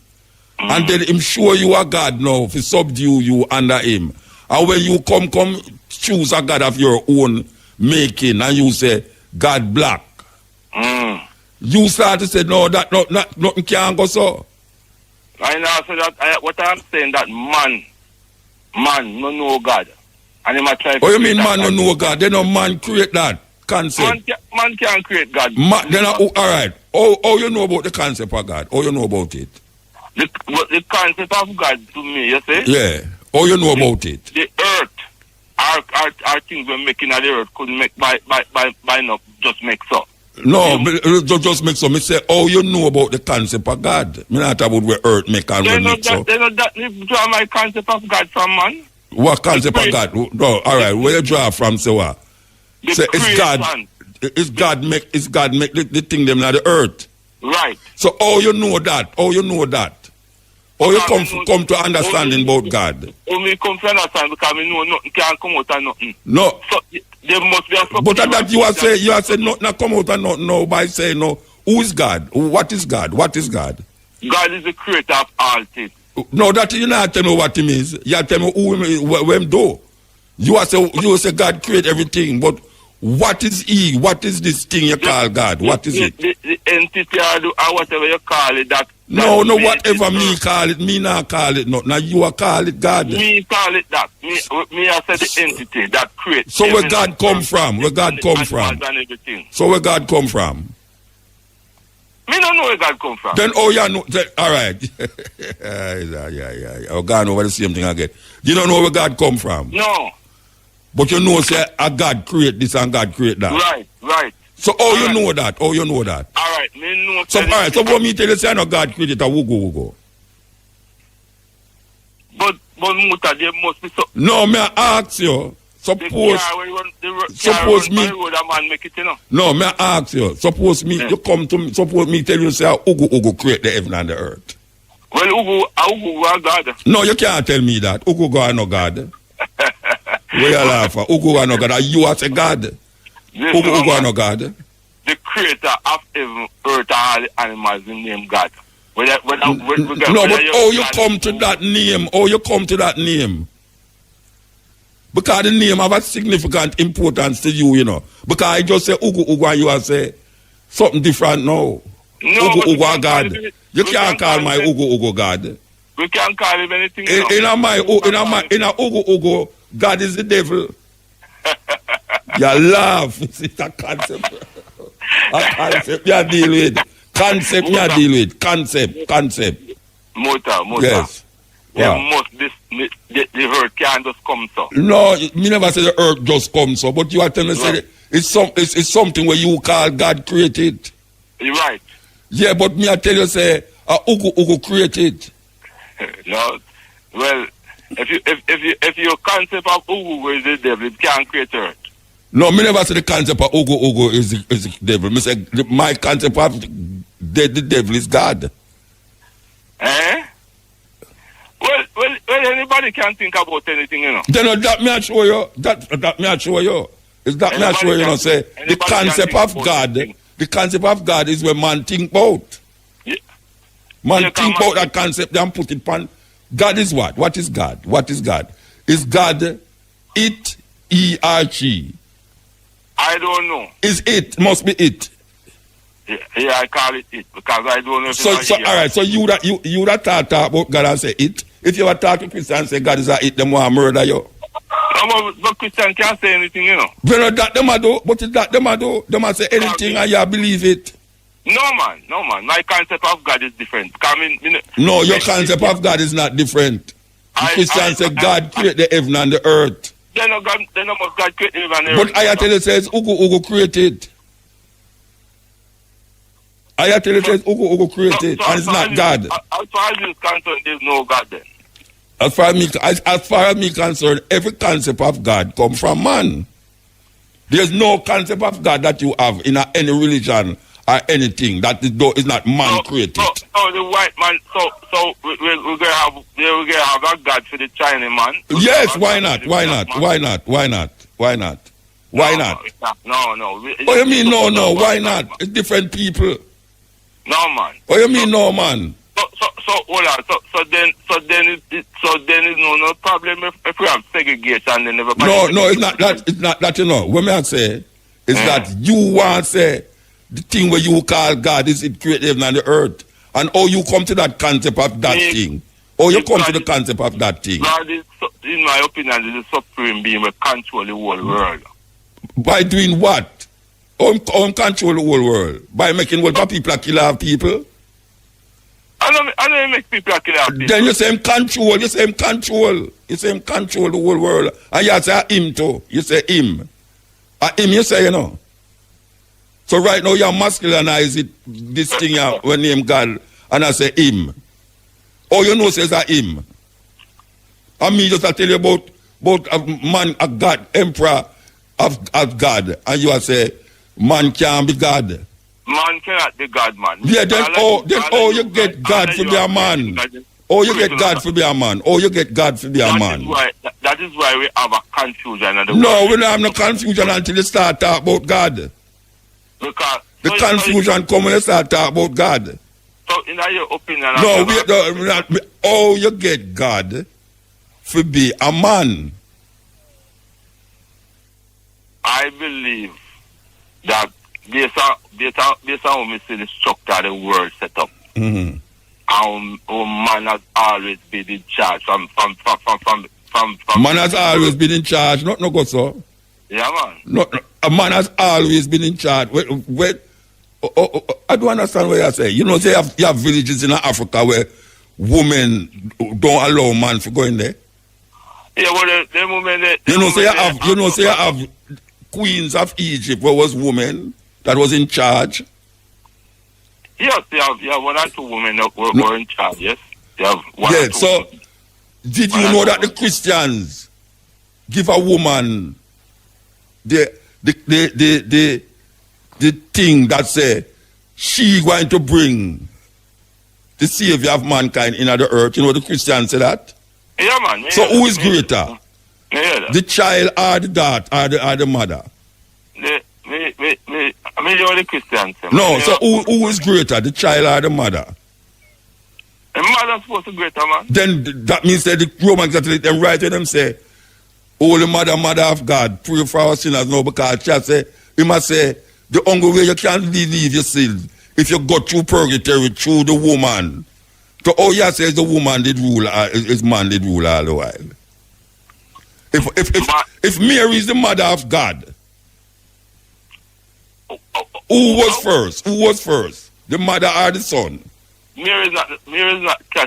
and then him show you a God now to subdue you under him, and when you come choose a God of your own making and you say God black, you start to say no, that nothing can go so. I know, so that what I'm saying that man no know God, and he might try. Oh, you mean man no know God? Then no man create that concept. Man can't create God. Then all right. Oh, you know about the concept of God? Oh, you know about it? The concept of God to me, you say? Yeah. Oh, you know about it? The earth, our things we're making at the earth couldn't make by not just make so. No, just make so. Me say, oh, you know about the concept of God. Me not about where earth make and where make so. They know that you draw my concept of God from, man. What concept of God? No, all right, where you draw from, say what? Say it's God. make the thing them on the earth. Right. So how you know that? How you come to understanding about God? Me come to understand because me know nothing can come out of nothing. No. So there must be a But that you are saying nothing come out of nothing now by saying no. Who is God? What is God? What is God? God is the creator of all things. No, that you not tell me what he means. You tell me who him do. You say God create everything, but what is he? What is this thing you call God? What is it? The entity or whatever you call it. No, whatever me call it, me not call it. No, now you are call it God. Me call it that. Me I said the entity that creates. So where God come from? Where God come from? So where God come from? Me don't know where God come from. Then know. All right. yeah. Oh, God know what the same thing again. You don't know where God come from. No. But you know, say, God create this and God create that. Right. So you know that? How you know that? All right. Me know. So all right. So what me tell you, say, no God created a wugo. But Muta, there must be so. No, me ask you. Suppose me. No, me ask you. Suppose me. You come to me. Suppose me tell you, say, Ugu create the heaven and the earth. Well, Ugu was God. No, you can't tell me that. Ugu God no God. Where you laugh at? Ugu God no God. You are a God. Ugu God no God. The creator of heaven, earth, and all the animals in name God. No, but how you come to that name? How you come to that name? Because the name have a significant importance to you, you know. Because I just say Ugu and you say something different now. No, Ugu God. You can't call my Ugu God. We can't call him anything. In a Ugu, God is the devil. You laugh. It's a concept. A concept you deal with. Concept you deal with. Concept. Motor. Yes. The earth can't just come so. No, me never say the earth just come so, but you are telling me say it's something where you call God created. You're right. Yeah, but me I tell you say Ugu created. No, well, if your concept of Ugu is the devil, it can't create earth. No, me never say the concept of Ugu is the devil. Me say my concept of the devil is God. Eh? Well, anybody can think about anything, you know. Then that me I show you. That me I show you. Is that me I show you? You know, say the concept of God. The concept of God is where man think about. Yeah. Man think about that concept and put it on. God is what? What is God? What is God? Is God it? E-R-G. I don't know. Is it? Must be it. Yeah, I call it because I don't know. So all right. So you that talk about God and say it. If you ever talk to Christian and say God is a it, them want to murder you. No, but Christian can't say anything, you know. But that them a do. But it's that them a do. Them a say anything and you believe it. No man. My concept of God is different. No, your concept of God is not different. The Christian say God create the heaven and the earth. Then no must God create the heaven and the earth. But I tell you says Ugu created. I tell you says Ugu created, and it's not God. As far as you're concerned, there's no God then. As far as me concerned, every concept of God come from man. There's no concept of God that you have in any religion or anything that is not man created. So the white man. So we're gonna have a God for the Chinese man. Yes, why not? Why not? No. What do you mean no? Why not? It's different people. No man. What do you mean no man? So hold on. So then it's no problem if we have segregation then everybody. No, it's not that you know. What me I say is that you want to say the thing where you call God is it create heaven and the earth, and how you come to that concept of that thing. Or you come to the concept of that thing. God is, in my opinion, is the supreme being that control the whole world. By doing what? How control the whole world? By making people kill people? I don't make people kill people. Then you say him control. You say him control the whole world. And you say him too. You say him. Him you say, you know. So right now you masculinize this thing when name God, and I say him. All you know says a him. And me just I tell you about a man, a God, emperor of God, and you say Man can't be God. Man cannot be God, man. Yeah, then you get God to be a man. Oh, you get God to be a man. Oh, you get God to be a man. That is why we have a confusion. No, we don't have no confusion until you start talk about God. Because the confusion come when you start talk about God. So, in your opinion, oh, you get God to be a man. I believe that based on how we see the structure of the world set up, how man has always been in charge from man has always been in charge, not no go so. Yeah, man. No, a man has always been in charge. I don't understand what you say. You know, you have villages in Africa where women don't allow man to go in there. Yeah, well, the moment you have queens of Egypt where was women that was in charge. Yes, you have one or two women that were in charge. Yes, you have one or two. So women. Did you know that the Christians give a woman the thing that say she going to bring the savior of mankind in the earth? You know the Christians say that? Yeah, man. So who is greater? The child or the daughter or the mother? The Christians. No, so who is greater, the child or the mother? The mother supposed to be greater, man. Then that means that the Roman Catholic them right with them say, Holy Mother, Mother of God, pray for our sinners now, because he must say, the only way you can leave your sins if you go through purgatory through the woman. So all you says the woman did rule, is man did rule all the while. If Mary is the mother of God, who was first? Who was first? The mother or the son? Mary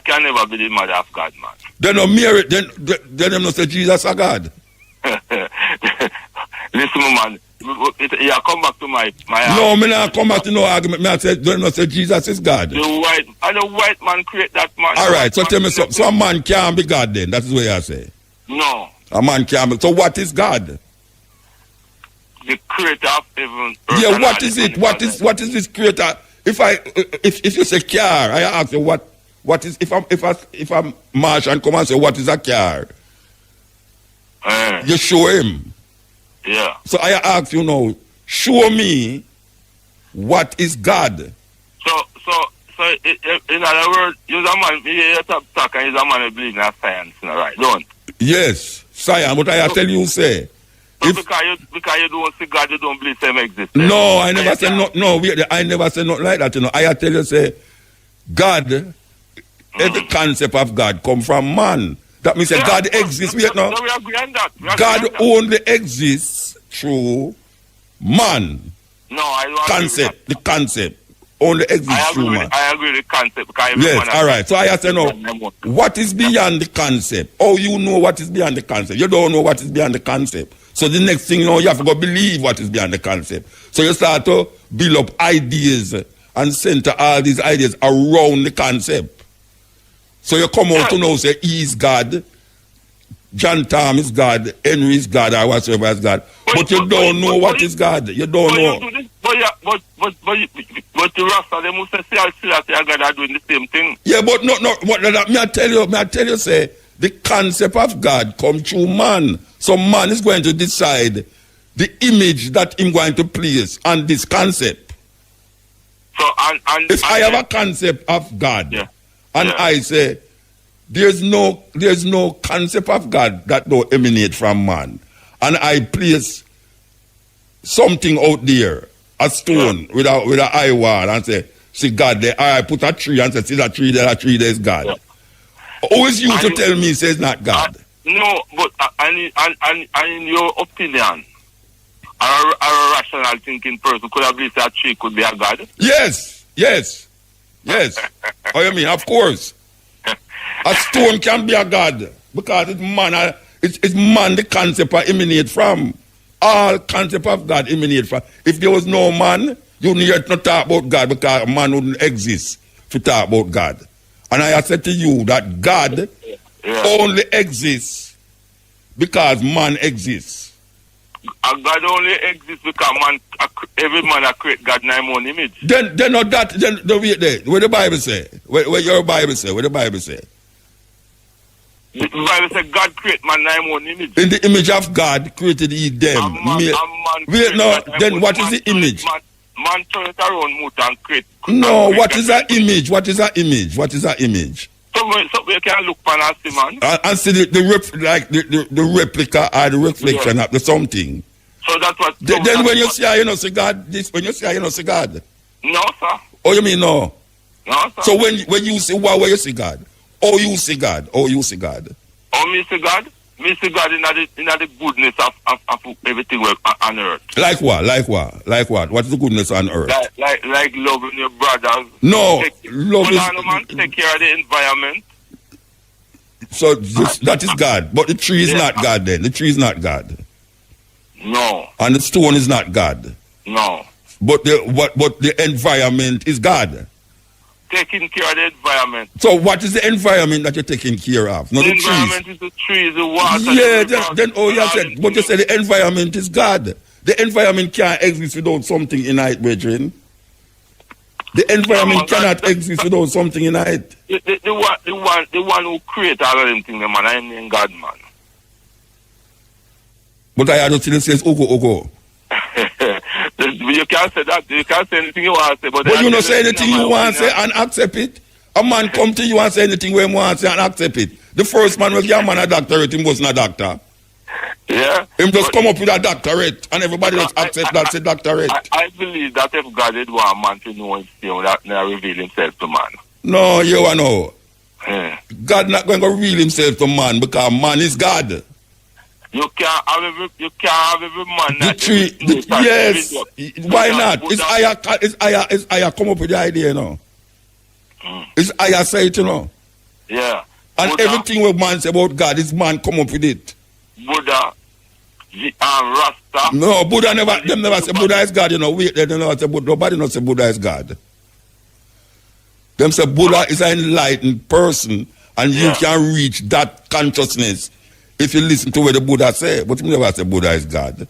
can never be the mother of God, man. Then no Mary, then them not say Jesus is God. Listen, man. You come back to my no, me not come back to no argument. Me I say, don't not say Jesus is God. The white man create that man. All right, so tell me something. So a man can't be God then? That is what I say. No. A man can't be. So what is God? The creator of heaven. Yeah, what is it? What is this creator? If you say car, I ask you what is if I'm Martian come and say what is a car? You show him. Yeah. So I ask you now, show me what is God. So in other words, you're a man, you're talk and you're a man who believes in science, right? Don't? Yes, science. But I tell you, say. So because you don't see God, you don't believe Him exists. No, I never said no. No, I never said nothing like that. You know, I tell you, say, God, every concept of God come from man. That means that God exists. Wait, no, we agree on that. God only exists through man. No, I don't concept. The concept only exists through man. I agree with the concept. Yes, all right. So I say no. What is beyond the concept? Oh, you know what is beyond the concept. You don't know what is beyond the concept. So the next thing you know, you have to go believe what is beyond the concept. So you start to build up ideas and center all these ideas around the concept. So you come out to know, say, he is God, John Tom is God, Henry is God, or whatsoever is God. But you don't know what is God. You don't know. But the Rasta, they must say that God are doing the same thing. Yeah, but no. Me I tell you, say, the concept of God comes through man. So man is going to decide the image that he's going to place on this concept. So if I have a concept of God, I say there's no concept of God that don't emanate from man, and I place something out there, a stone with a eye wall, and say, see God there. I put a tree and say, see that tree there is God. Yeah. Who is you to tell me says not God? No, but in your opinion, a rational thinking person could have believed that tree could be a God? Yes. How you mean? Of course. A stone can be a God because it's man. It's man the concept emanate from. All concept of God emanate from. If there was no man, you need not talk about God because man wouldn't exist to talk about God. And I said to you that God only exists because man exists. God only exists because every man a create God in his own image. Then not that. Then the wait there. Where the Bible say? Where your Bible say? Where the Bible say? The Bible says God create man in his own image. In the image of God created he them. Wait, no. Then what is the image? Man turn it around, Muta, and create. No. What is that image? What is that image? What is that image? So you can look for and see, man. And see the replica or the reflection of the something. So that's what. Then when you say you know see God, when you say you know see God. No, sir. Oh, you mean no? No, sir. So when you say where you see God? Oh, you see God. Oh, you see God. Oh, me see God? Me see God in the goodness of everything on earth. Like what? Like what? Like what? What is the goodness on earth? Like loving your brothers. No, love is... man, take care of the environment. So that is God. But the tree is not God then. The tree is not God. No. And the stone is not God. No. But the environment is God. Taking care of the environment. So what is the environment that you're taking care of? Not the the environment trees. is the trees, the water. Yeah, then you said, but you said the environment is God. The environment can't exist without something in it, brethren. The environment cannot exist without something in it. The one who created all of them things, man, I mean God, man. But I had to still says, Ogo. You can't say that. You can't say anything you want to say. But you don't say anything you want to say and accept it. A man come to you and say anything where he want to say and accept it. The first man was your man a doctorate, he wasn't a doctor. Yeah. Him just come up with a doctorate and everybody just accept that's a doctorate. I believe that if God did want man to know himself, that now reveal himself to man. No, you know. Yeah. God not going to reveal himself to man because man is God. You can't have every man. The tree, yes. Why not? It's Aya come up with the idea, you know. It's Aya say it, you know. Yeah. And Buddha, everything what man say about God, is man come up with it. Buddha, Rasta. No, Buddha never say Buddha is God, you know. Wait, they never say Buddha. Nobody not say Buddha is God. Them say Buddha is an enlightened person, and you can reach that consciousness if you listen to what the Buddha say. But you never say Buddha is God.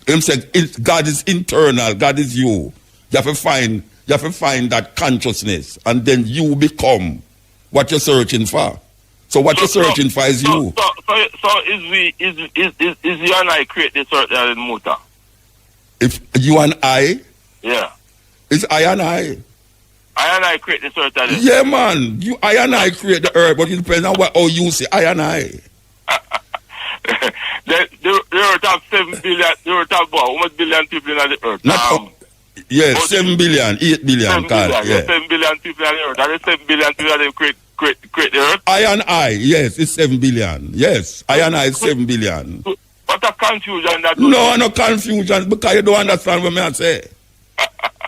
Him say God is internal. God is you. You have to find that consciousness, and then you become what you're searching for. So what you're searching for is you. So is you and I create this earth in Muta? If you and I? Yeah. It's I and I. I and I create this earth. Yeah, man. I and I create the earth, but it depends on how you say I and I. the earth have 7 billion. The earth have how much billion people in the earth? Yes, 7 billion, 8 billion. 7 billion people in the earth. And the 7 billion people that create the earth. I and I, yes, it's 7 billion. Yes, I and I is 7 billion. What a confusion that. No confusion because you don't understand what I say.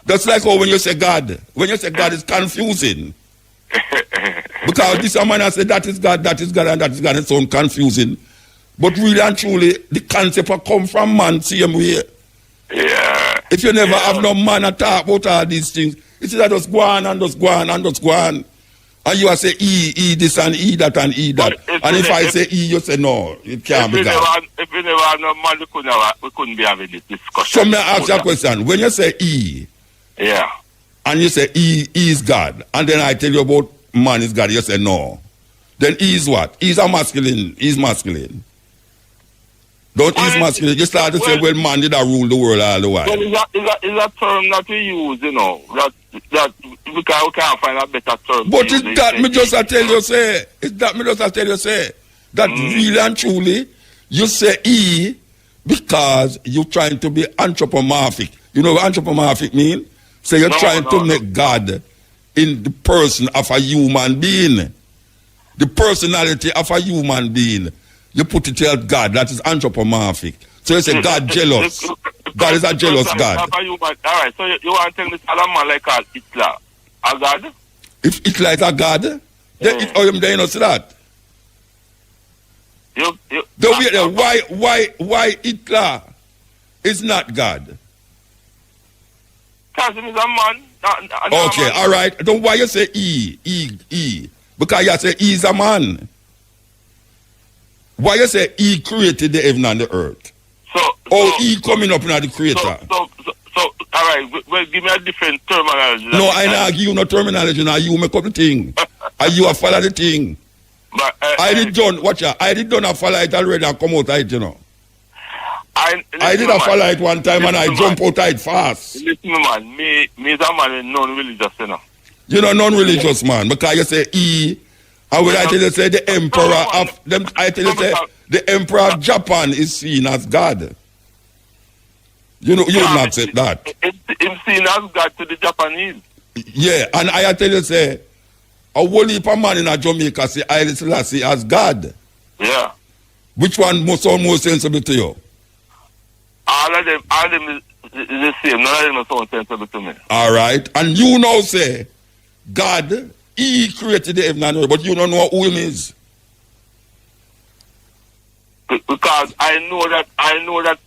That's like how when you say God. When you say God, it's confusing. Because this man has said that is God, and that is God, it sounds confusing. But really and truly, the concept will come from man same way. Yeah. If you never have no man to talk about all these things, it's just go on and just go on and just go on. And you say E this and E that and E that. And if I say E, you say no, it can't be God. If we never have no man, we couldn't be having this discussion. So may I ask you a question. When you say E, yeah, and you say E is God, and then I tell you about man is God, you say no. Then E is what? E is a masculine. E is masculine. Don't E is masculine. You start to say, well, man did rule the world all the while. Well, is a term that we use, you know, that we can't find a better term. But it's that me just tell you say. It's that me just tell you say. That really and truly, you say E because you're trying to be anthropomorphic. You know what anthropomorphic mean? So you're trying to make God in the person of a human being. The personality of a human being. You put it here God, that is anthropomorphic. So you say God jealous. God is a jealous God. Alright, so you want to tell me Solomon like Hitler a God? If Hitler is a God, then you know see that. Why Hitler is not God? Because he is a man. Okay, all right. Then why you say E? Because you say E is a man. Why you say E created the heaven and the earth? Oh, E coming up in the creator. So all right, well, give me a different terminology. No, I not give you no terminology. Now you make up the thing. And you a follow the thing. But, I did done, watch out. I did done a follow it already and come out of it, you know. I did a follow it one time and I jump out of it fast. Listen, man, me is a man in non-religious, you know. You know, non-religious man, because you say E, and when I tell you say the emperor of them, I tell you say the emperor of Japan is seen as God. You know, you wouldn't accept that. Him seen as God to the Japanese. Yeah, and I tell you say, a whole heap of man in a Jamaica say Haile Selassie as God. Yeah. Which one sound more sensible to you? All of them is the same. None of them sound sensible to me. All right, and you now say, God, He created the heaven and earth, but you don't know who Him is. Because I know that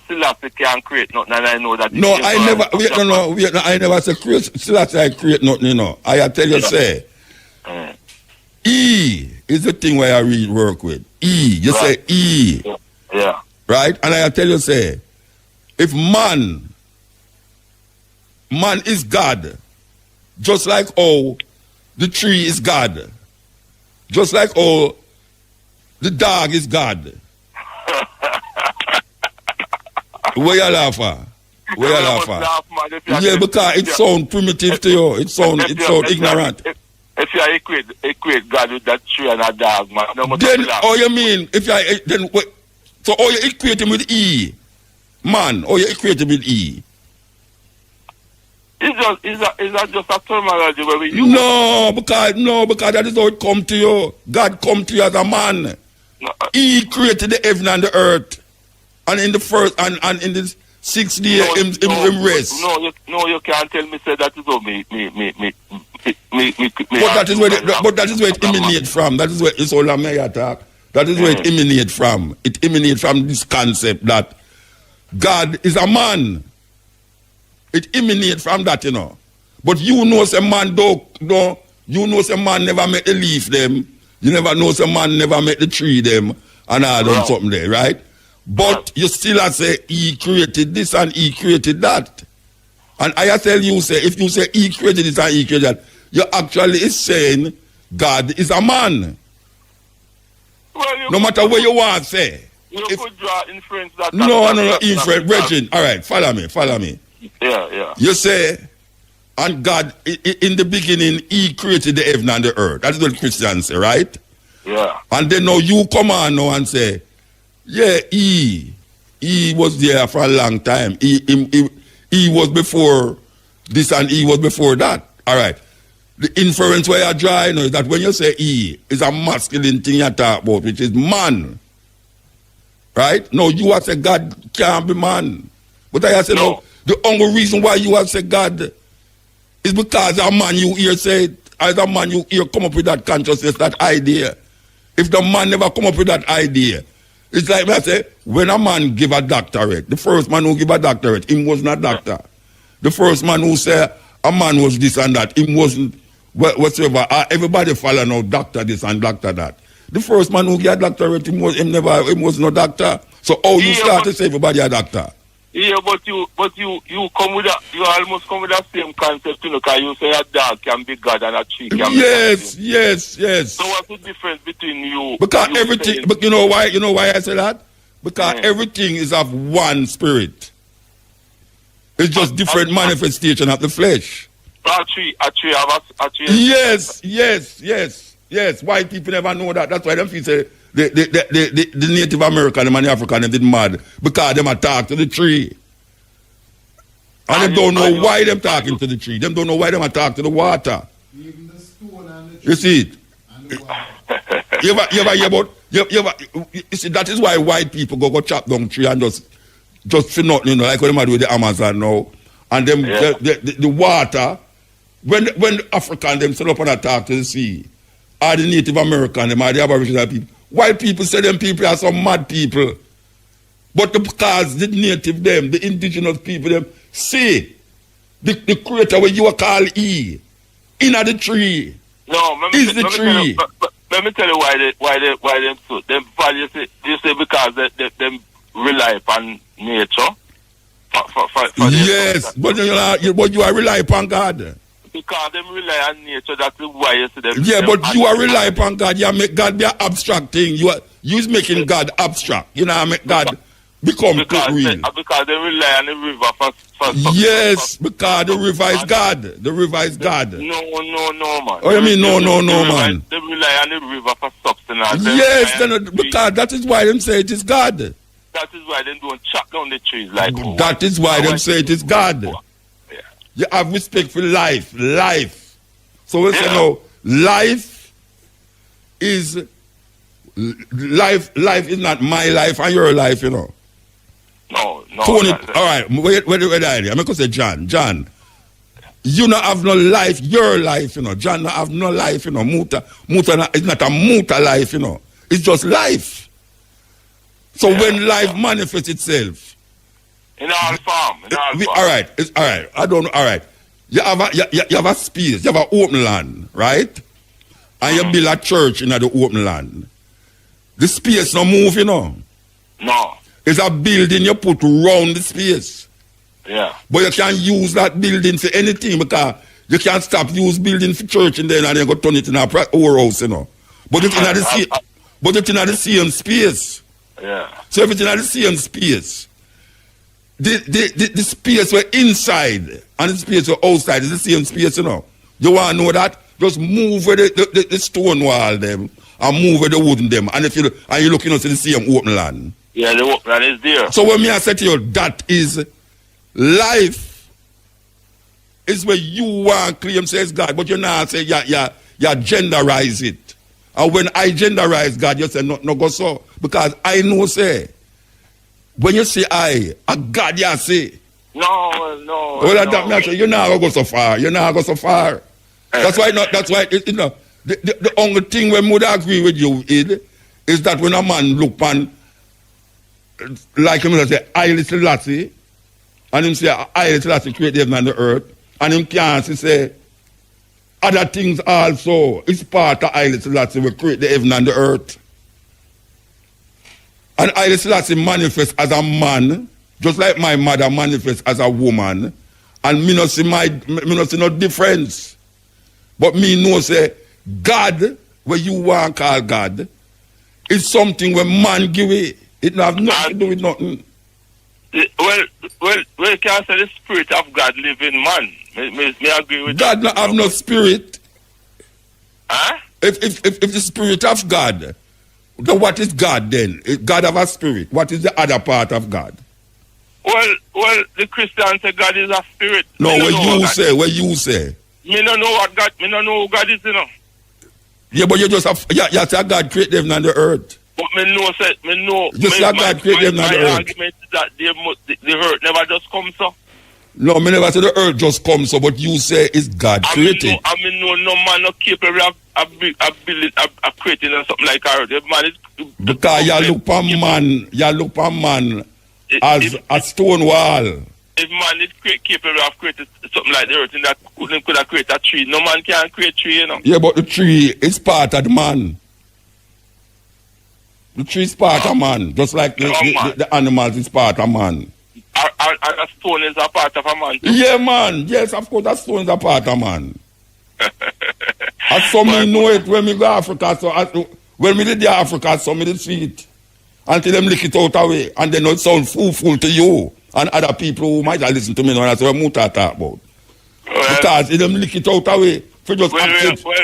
Selassie can create nothing, and I know that. No, I never say Selassie I create nothing. You know, I tell you say, E is the thing where I work with. E, you say E, yeah, right? And I tell you say, if man is God, just like how the tree is God, just like how the dog is God. Where you laugh at? Where you laugh at? Yeah, because it sounds primitive to you. It sounds ignorant. If you equate God with that tree and a dog, man. Then, you mean, so you equate him with E? Man, you equate him with E? Is that just a terminology where we use? No, because that is how it come to you. God come to you as a man. No, He created the heaven and the earth. And in the first and in the 6th day, him rest. No, you can't tell me say that is how me. But that is where it emanates from. That is where it's all a may attack. That is where it emanates from. It emanates from this concept that God is a man. It emanates from that, you know. But you know some man you know some man never make the leaf them. You never know some man never make the tree them and all done something there, right? But you still have say He created this and He created that. And I tell you say, if you say He created this and He created that, you actually is saying God is a man. Well, no matter where you want to say. You could draw inference that. No, inference. Brethren, all right, follow me. Yeah. You say, and God, in the beginning, He created the heaven and the earth. That's what Christians say, right? Yeah. And then now you come on now and say, yeah, He was there for a long time. He was before this and He was before that. All right. The inference where you draw is that when you say He, is a masculine thing you talk about, which is man. Right? No, you have said God can't be man. But I said, no, the only reason why you have said God is because a man you hear say, as a man you hear come up with that consciousness, that idea. If the man never come up with that idea, it's like I say, when a man give a doctorate, the first man who give a doctorate, him was not doctor. The first man who say a man was this and that, him wasn't whatsoever. Everybody follow now doctor this and doctor that. The first man who get a doctorate, him was no doctor. So you start to say everybody a doctor? Yeah, but you come with you almost come with that same concept, you know, because you say a dog can be God and a tree can be God. Yes. So what's the difference between you? Because everything, but you know why I say that? Because everything is of one spirit. It's just different manifestation of the flesh. A tree. Yes. White people never know that. That's why them people say the Native American and the African them did mad because them attack to the tree. And they don't know why them talking to the tree. Them don't know why them attack to the water. Even the stone and the tree. You see it? And the water. You ever hear about? You see, that is why white people go chop down tree and just for nothing, you know, like what they do with the Amazon now. And them the water, when the African them set up and attack to the sea, or the Native American, them or the Aboriginal people, white people say them people are some mad people. But because the native them, the indigenous people them, see the creator where you are called E, in the tree. No, is the tree. Let me tell you why them so. Them you say because them rely upon nature. Yes, but you are rely upon God. Because them rely on nature, that's why you see them. Yeah, but you are rely upon God. You make God be an abstract thing. You's making God abstract. You know, make God become real. Because they rely on the river for yes, because the river is God. The river is God. No, man. Oh, you mean no, man? They rely on the river for substance. Yes, because that is why them say it is God. That is why they don't chop down the trees like that is why them say it is God. Yeah. You have respect for life. So we say no, life is not my life and your life, you know. No. Tony, all right, wait, I'm going to say John. You don't have no life, your life, you know. John don't have no life, you know. Muta is not a muta life, you know. It's just life. So when life manifests itself. In all form. All right. All right. You have a space, you have an open land, right? And you build a church in the open land. The space no move, you know. No. It's a building you put around the space. Yeah. But you can't use that building for anything because you can't stop use building for church and then you go turn it in a warehouse, you know. But it's in the same space. Yeah. So everything in the same space. The space where inside and the space where outside is the same space, you know. You want to know that? Just move where the stone wall them and move where the wooden them. And if you're looking at the same open land. Yeah, the open land is there. So when I say to you, that is life is where you want to claim says God, but you now say you genderize it. And when I genderize God, you say no go so. Because I know say when you say a God you say. No. Well, that say you're not gonna go so far. That's why the only thing we would agree with you is that when a man look on like him say I little lassie and him say I little lassie create the heaven and the earth and him can't say other things also is part of I little lassie will create the heaven and the earth. And I Selassie manifests as a man, just like my mother manifests as a woman, and me not see no difference. But me know say God, where you want to call God, is something where man give it. It don't have nothing to do with nothing. Well, you can say the spirit of God live in man. Me agree with God that. not have no spirit. Huh? If the spirit of God, then what is God then? If God have a spirit. What is the other part of God? Well, the Christians say God is a spirit. No, what you say. Me don't know what God. Me don't know who God is, you know. Yeah, but you just have. You say God created heaven and the earth. But me know. You say God created heaven and the earth. My argument is that the earth never just comes so. No, me never say the earth just comes so, but you say it's God created. I mean, no man not capable of creating something like earth. The man is, because you look for man as a stone wall. If man is capable of creating something like the earth, and that could have created a tree. No man can create a tree, you know. Yeah, but the tree is part of the man. The tree is part of man, just like the animals is part of man. And a stone is a part of a man too. Yeah, man. Yes, of course, that stone is a part of man. And some me know it when me go Africa. So when me did the Africa, some me did see it until them lick it out away, and then it sound fool to you and other people who might have listened to me. That's what Muta talk about. Because them lick it out away for just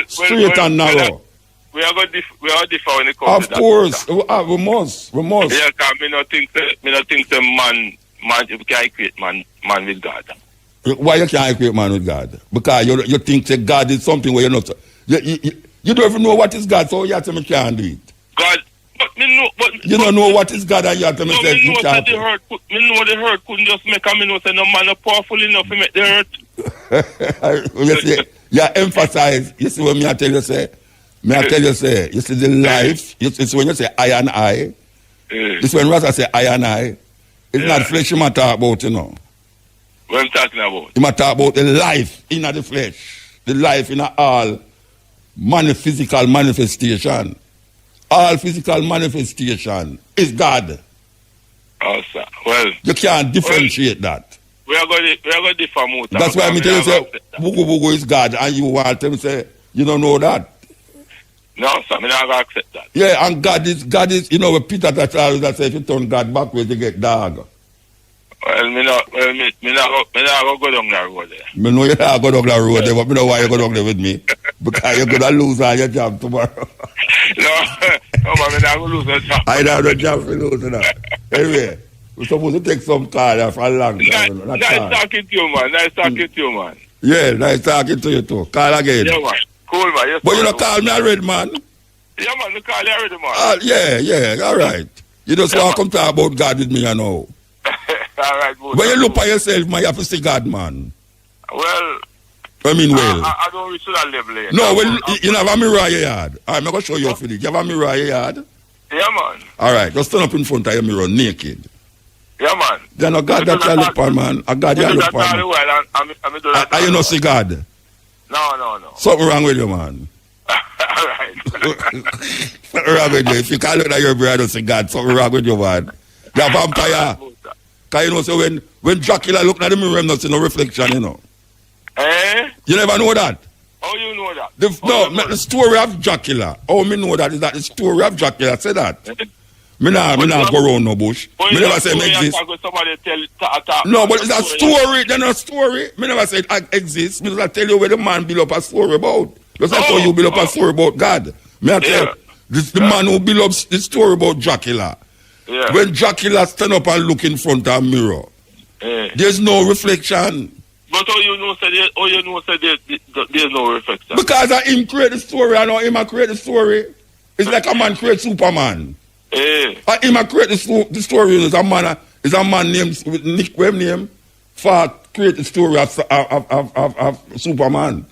straight and narrow. We are different when it comes to that. Of course, we must. Yeah, because me not think that man, you can't create man with God. Why you can't create man with God? Because you think that God is something where you're not. You don't even know what is God, so you have to me can't do it. God, but me know. You don't know what is God, and you have to me say you can't. Me know the hurt couldn't just make a me know say no man not powerful enough to make the hurt. You see, you emphasize. You see what me I tell you say. You see the life. It's when you say I and I. It's when Rasta say I and I. It's not flesh you might talk about, you know. What I'm talking about? You might talk about the life in the flesh. The life in all physical manifestation. All physical manifestation is God. Well, You can't differentiate that. we are going to differ more. That's why I tell you, say, Bugu Bugu is God, and you want them to say, you don't know that. No, sir, I'm not going to accept that. Yeah, and God is, you know, with Peter that say, if you turn God backwards, you get dog. Well, me not go down that road there. Me know you not go down that road there, but me know why you go down there with me. Because you're going to lose all your job tomorrow. No, man, me not going to lose that job. I don't have no job for losing that. Anyway, we're supposed to take some card for a long time. Nice talking to you, man. Nice talking to you, man. Yeah, nice talking to you too. Call again. Yeah, man. Cool, man. Yes, But you man. don't call me already, man. Yeah, man. You call you already, man. Yeah, all right. You just want to come talk about God with me, you know. All right, good. When you look at yourself, man, you have to see God, man. Well, I mean, well. I don't reach to that level yet. No, well, you have a mirror in your yard. I'm going to show you a feeling. You have a mirror in your yard? Yeah, man. All right, just stand up in front of your mirror naked. Yeah, man. Then a God that you look for, man. A God you look for. And you not see God? No. Something wrong with you, man. All right. Something wrong with you. If you can't look at your mirror and don't see God, something wrong with you, man. You're a vampire. Because you know, so when Dracula look at the mirror, not see no reflection, you know. Eh? You never know that? How you know that? The story of Dracula. Oh, me know that is that the story of Dracula. Say that. Me nah go around no bush. Me never say me exist. No, but it's a story. Then a story. Me never say it exists. Me just tell you where the man build up a story about. Just like how you build up a story about God. Me I tell you, this the man who build up the story about Dracula. Yeah. When Dracula stand up and look in front of a mirror, there's no reflection. But how you know there's no reflection? Because I him create the story, I know him I create the story. It's like a man create Superman. I him I create the story. Is a man named with Nick Webb name for create the story of Superman.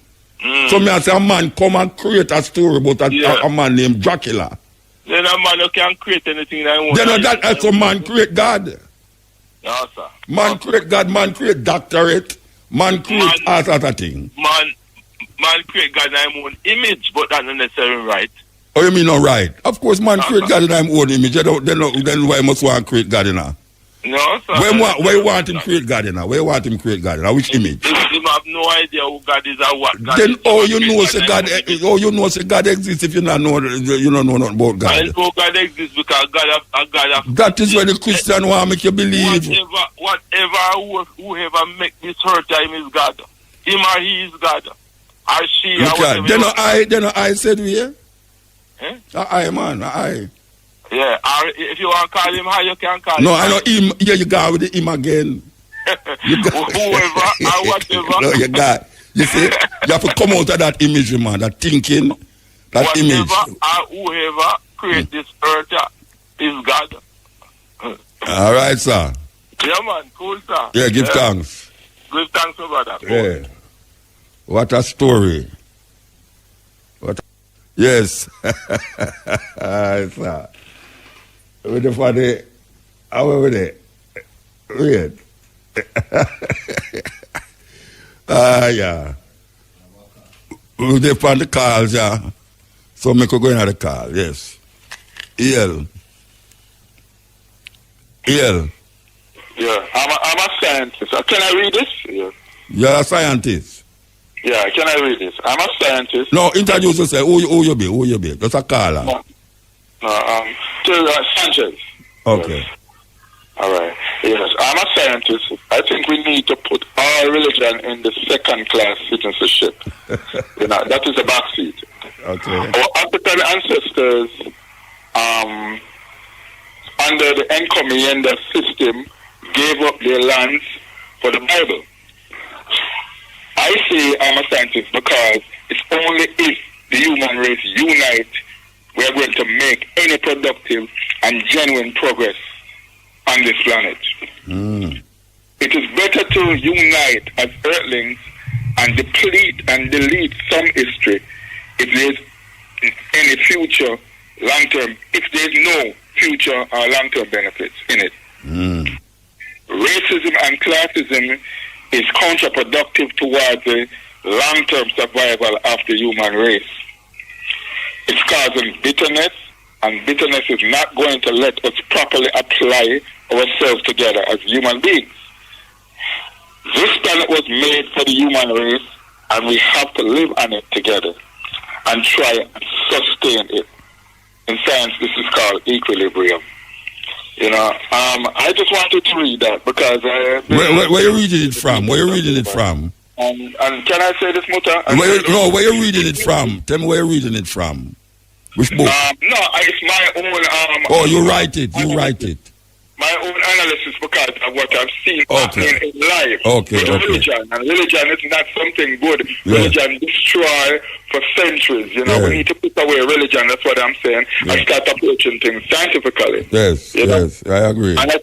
So me I say a man come and create a story about a man named Dracula. Then a man who can create anything that he wants. Then that also man create God. No, sir. Man create God, man create doctorate, man create all sort of thing. Man create God in his own image, but that's not necessarily right. Oh, you mean not right? Of course, man create God in his own image. Then why must one create God in her? No, sir. Where you want him create God in her? Where you want him create God in her? Which image? You have no idea who God is or what God then is. you know say God exists if you don't know nothing about God. I know God exists because God have That is where the Christian want to make you believe. Whoever make this hurt him is God. Him or he is God. Or she or whatever. Then I said we here. Eh? I man, I. Yeah, or if you want to call him high, you can call him. No, I know him. Yeah, you got with him again. Whoever or whatever. No, you got. You see, you have to come out of that image, man. That thinking, that whatever image. Or whoever create this earth is God. All right, sir. Yeah, man. Cool, sir. Yeah, give thanks. Give thanks, brother. Yeah. What a story. Yes. Sir. With the funny, how are we? Wait. Yeah. With the funny calls, yeah. So me could go in at the call, yes. EL. Yeah, I'm a scientist. Can I read this? Yeah. You're a scientist. Yeah, can I read this? I'm a scientist. No, introduce yourself. Who you be? Just a caller. To Sanchez. Okay. Yes. All right. Yes, I'm a scientist. I think we need to put all religion in the second-class citizenship. That is the backseat. Okay. Our African ancestors, under the encomienda system, gave up their lands for the Bible. I say I'm a scientist because it's only if the human race unite we are going to make any productive and genuine progress on this planet. It is better to unite as earthlings and deplete and delete some history if there's any future long-term, if there's no future or long-term benefits in it. Racism and classism is counterproductive towards the long-term survival of the human race. It's causing bitterness, and bitterness is not going to let us properly apply ourselves together as human beings. This planet was made for the human race, and we have to live on it together and try and sustain it. In science, this is called equilibrium. You know, I just wanted to read that because where you reading it from? Where you reading it from? And can I say this, Muta? Where you reading it from? Tell me where you reading it from. Which book? No, it's my own. Oh, you write it. You write it. My own analysis because of what I've seen happening in life with religion. And religion is not something good. Yeah. Religion destroy for centuries. You know, we need to put away religion. That's what I'm saying. And start approaching things scientifically. Yes, yes, I agree. And I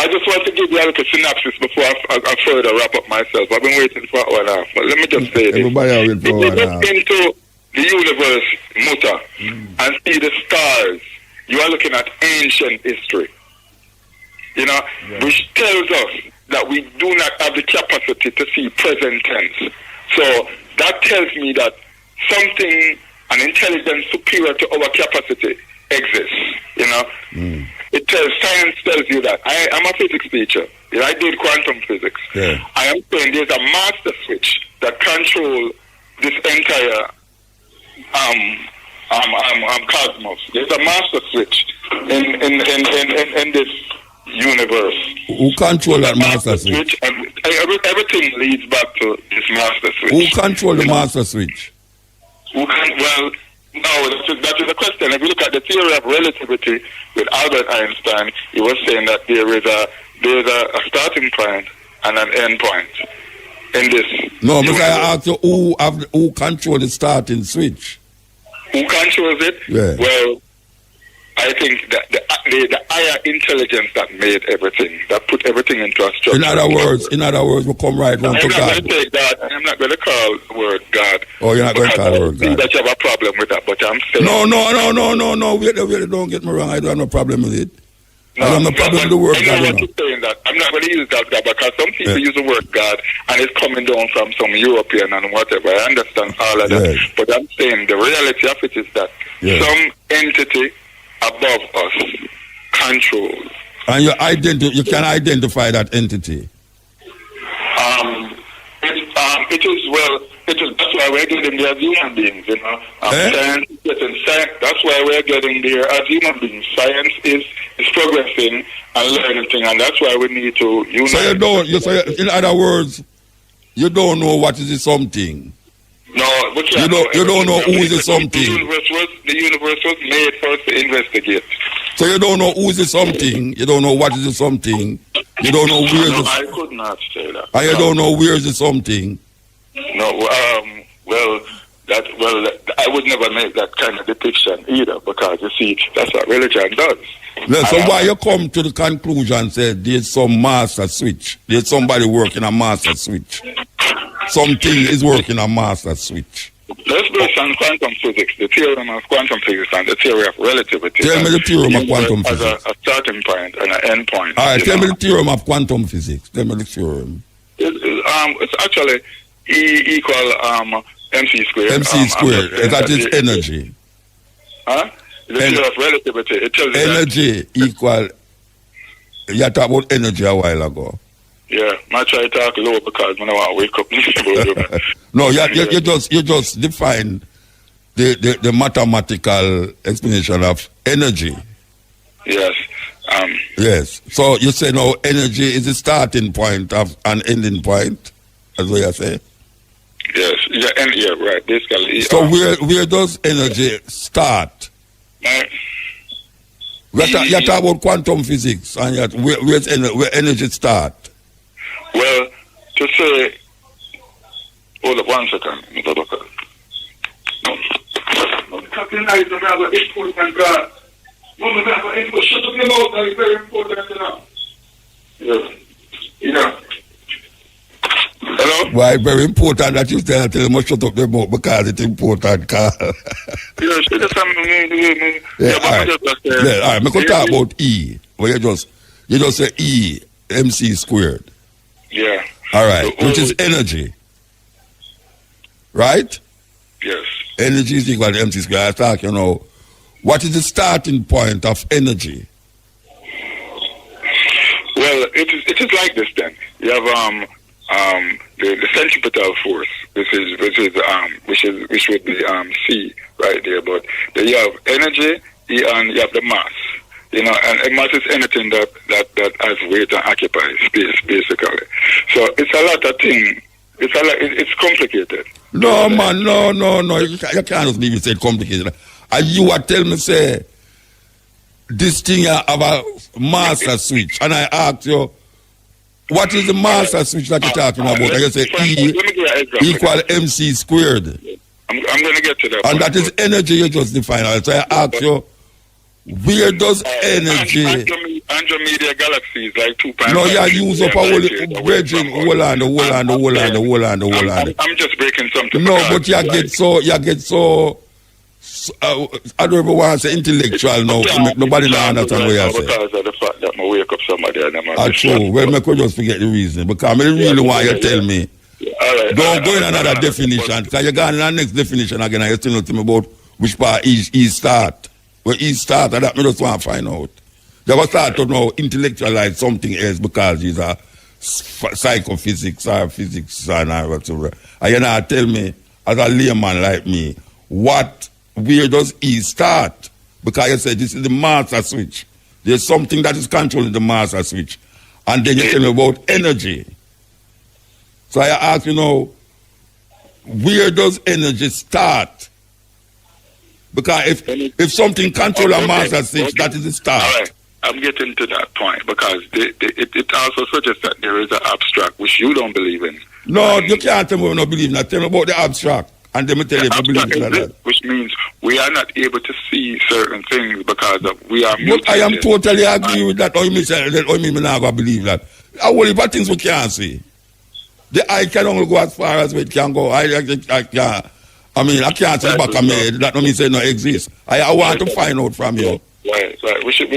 just want to give you a little synopsis before I further wrap up myself. I've been waiting for an hour. But let me just say this. Everybody waiting for if you look into the universe, Muta, and see the stars, you are looking at ancient history. You know, which tells us that we do not have the capacity to see present tense. So that tells me that something, an intelligence superior to our capacity exists. You know, science tells you that. I'm a physics teacher. You know, I did quantum physics. Yeah. I am saying there's a master switch that controls this entire cosmos. There's a master switch in this universe. Who control that master switch? And everything leads back to this master switch. Who control the master switch? No, that is the question. If you look at the theory of relativity with Albert Einstein, he was saying that there is a starting point and an end point in this. No, because I asked you who control the starting switch? Who controls it? Yeah. Well, I think that the higher intelligence that made everything, that put everything into a structure. In other words, we'll come right on to God. I'm not going to call the word God. Oh, you're not going to call the word God. That you have a problem with that, but I'm saying... No. Wait, don't get me wrong. I don't have no problem with it. I don't have no problem with the word God. I'm not going to use that God because some people use the word God and it's coming down from some European and whatever. I understand all of that. Yes. But I'm saying the reality of it is that some entity above us controls. And you can identify that entity. That's why we're getting there as human beings, you know. Science, that's why we're getting there as human beings. Science is progressing and learning things, and that's why we need to unite. So in other words, you don't know what is the something. No, you don't know who is the something. The universe was made for us to investigate. So you don't know who is the something. You don't know what is the something. You don't know where is the... I could not say that. And you don't know where is the something. No, I would never make that kind of depiction either, because you see, that's what religion does. No, so why you come to the conclusion say there's some master switch? There's somebody working a master switch. Something is working a master switch. Let's based on quantum physics, the theorem of quantum physics and the theory of relativity. Tell me the theorem of quantum physics. As a starting point and an end point. All right, tell me the theorem of quantum physics. Tell me the theorem. It's actually E equal MC squared. MC squared. That is energy. Huh? The theory of relativity. It tells you energy equal. You talked about energy a while ago. Yeah, I try to talk low because I want to wake up. No, you just define the mathematical explanation of energy. Yes. Yes. So you say no, energy is the starting point of an ending point. That's what you say. Yes. Yeah, right. Basically. So where does energy start? You talk about quantum physics, and where energy start? Well, to say, hold up 1 second, Mutabaruka. Captain Knight, I have an important God. Woman, I have an important. Shut up your mouth, that is very important now. Yeah. Hello? Why, very important that you tell them to shut up their mouth because it's important, Carl. Yeah, she just me. Yeah, all right. I'm going to talk about E. Well, you just say E, MC squared. Yeah. All right, which is energy. Right? Yes. Energy is equal to MC squared. I talk, what is the starting point of energy? Well, it is like this then. You have the centripetal force, which would be C right there. But then you have energy and you have the mass. You know, and mass is anything that has weight and occupies space, basically. So it's a lot of things. It's complicated. No, man, no. You can't just leave it say complicated. And you are telling me, say, this thing have a master switch. And I asked you, what is the master switch that you're talking about? And you say E equal MC squared. I'm going to get to that. And that is energy you just define. So I asked you, where does energy... Andromeda galaxy is like 2.5... No, you use up a whole I'm just breaking something. No, but you get so I don't even want to say intellectual now. Nobody now understand what you say. Because of the fact that I wake up somebody and I'm true. Well, I could just forget the reason. Because I really want you to tell me. Don't go in another definition. Because you go in the next definition again and you still not tell me about which part E start. Where E start, and that I just want to find out. You will start to know intellectualize something else because he's a psychophysics or physics and whatever. And you now tell me, as a layman like me, where does E start? Because you said this is the master switch. There's something that is controlling the master switch. And then you tell me about energy. So I ask, where does energy start? Because if something controls a master switch, that is the start. All right. I'm getting to that point because it also suggests that there is an abstract which you don't believe in. No, you can't tell me we don't believe in that. Tell me about the abstract. And then tell you if you believe in that. Which means we are not able to see certain things because we are mutated. But I am totally agree with that. Or you mean not going to believe that. I will leave things we can't see. The eye can only go as far as it can go. I can't. I mean, I can't say back of me. That don't mean say no exist. I want to find out from you. Right. We should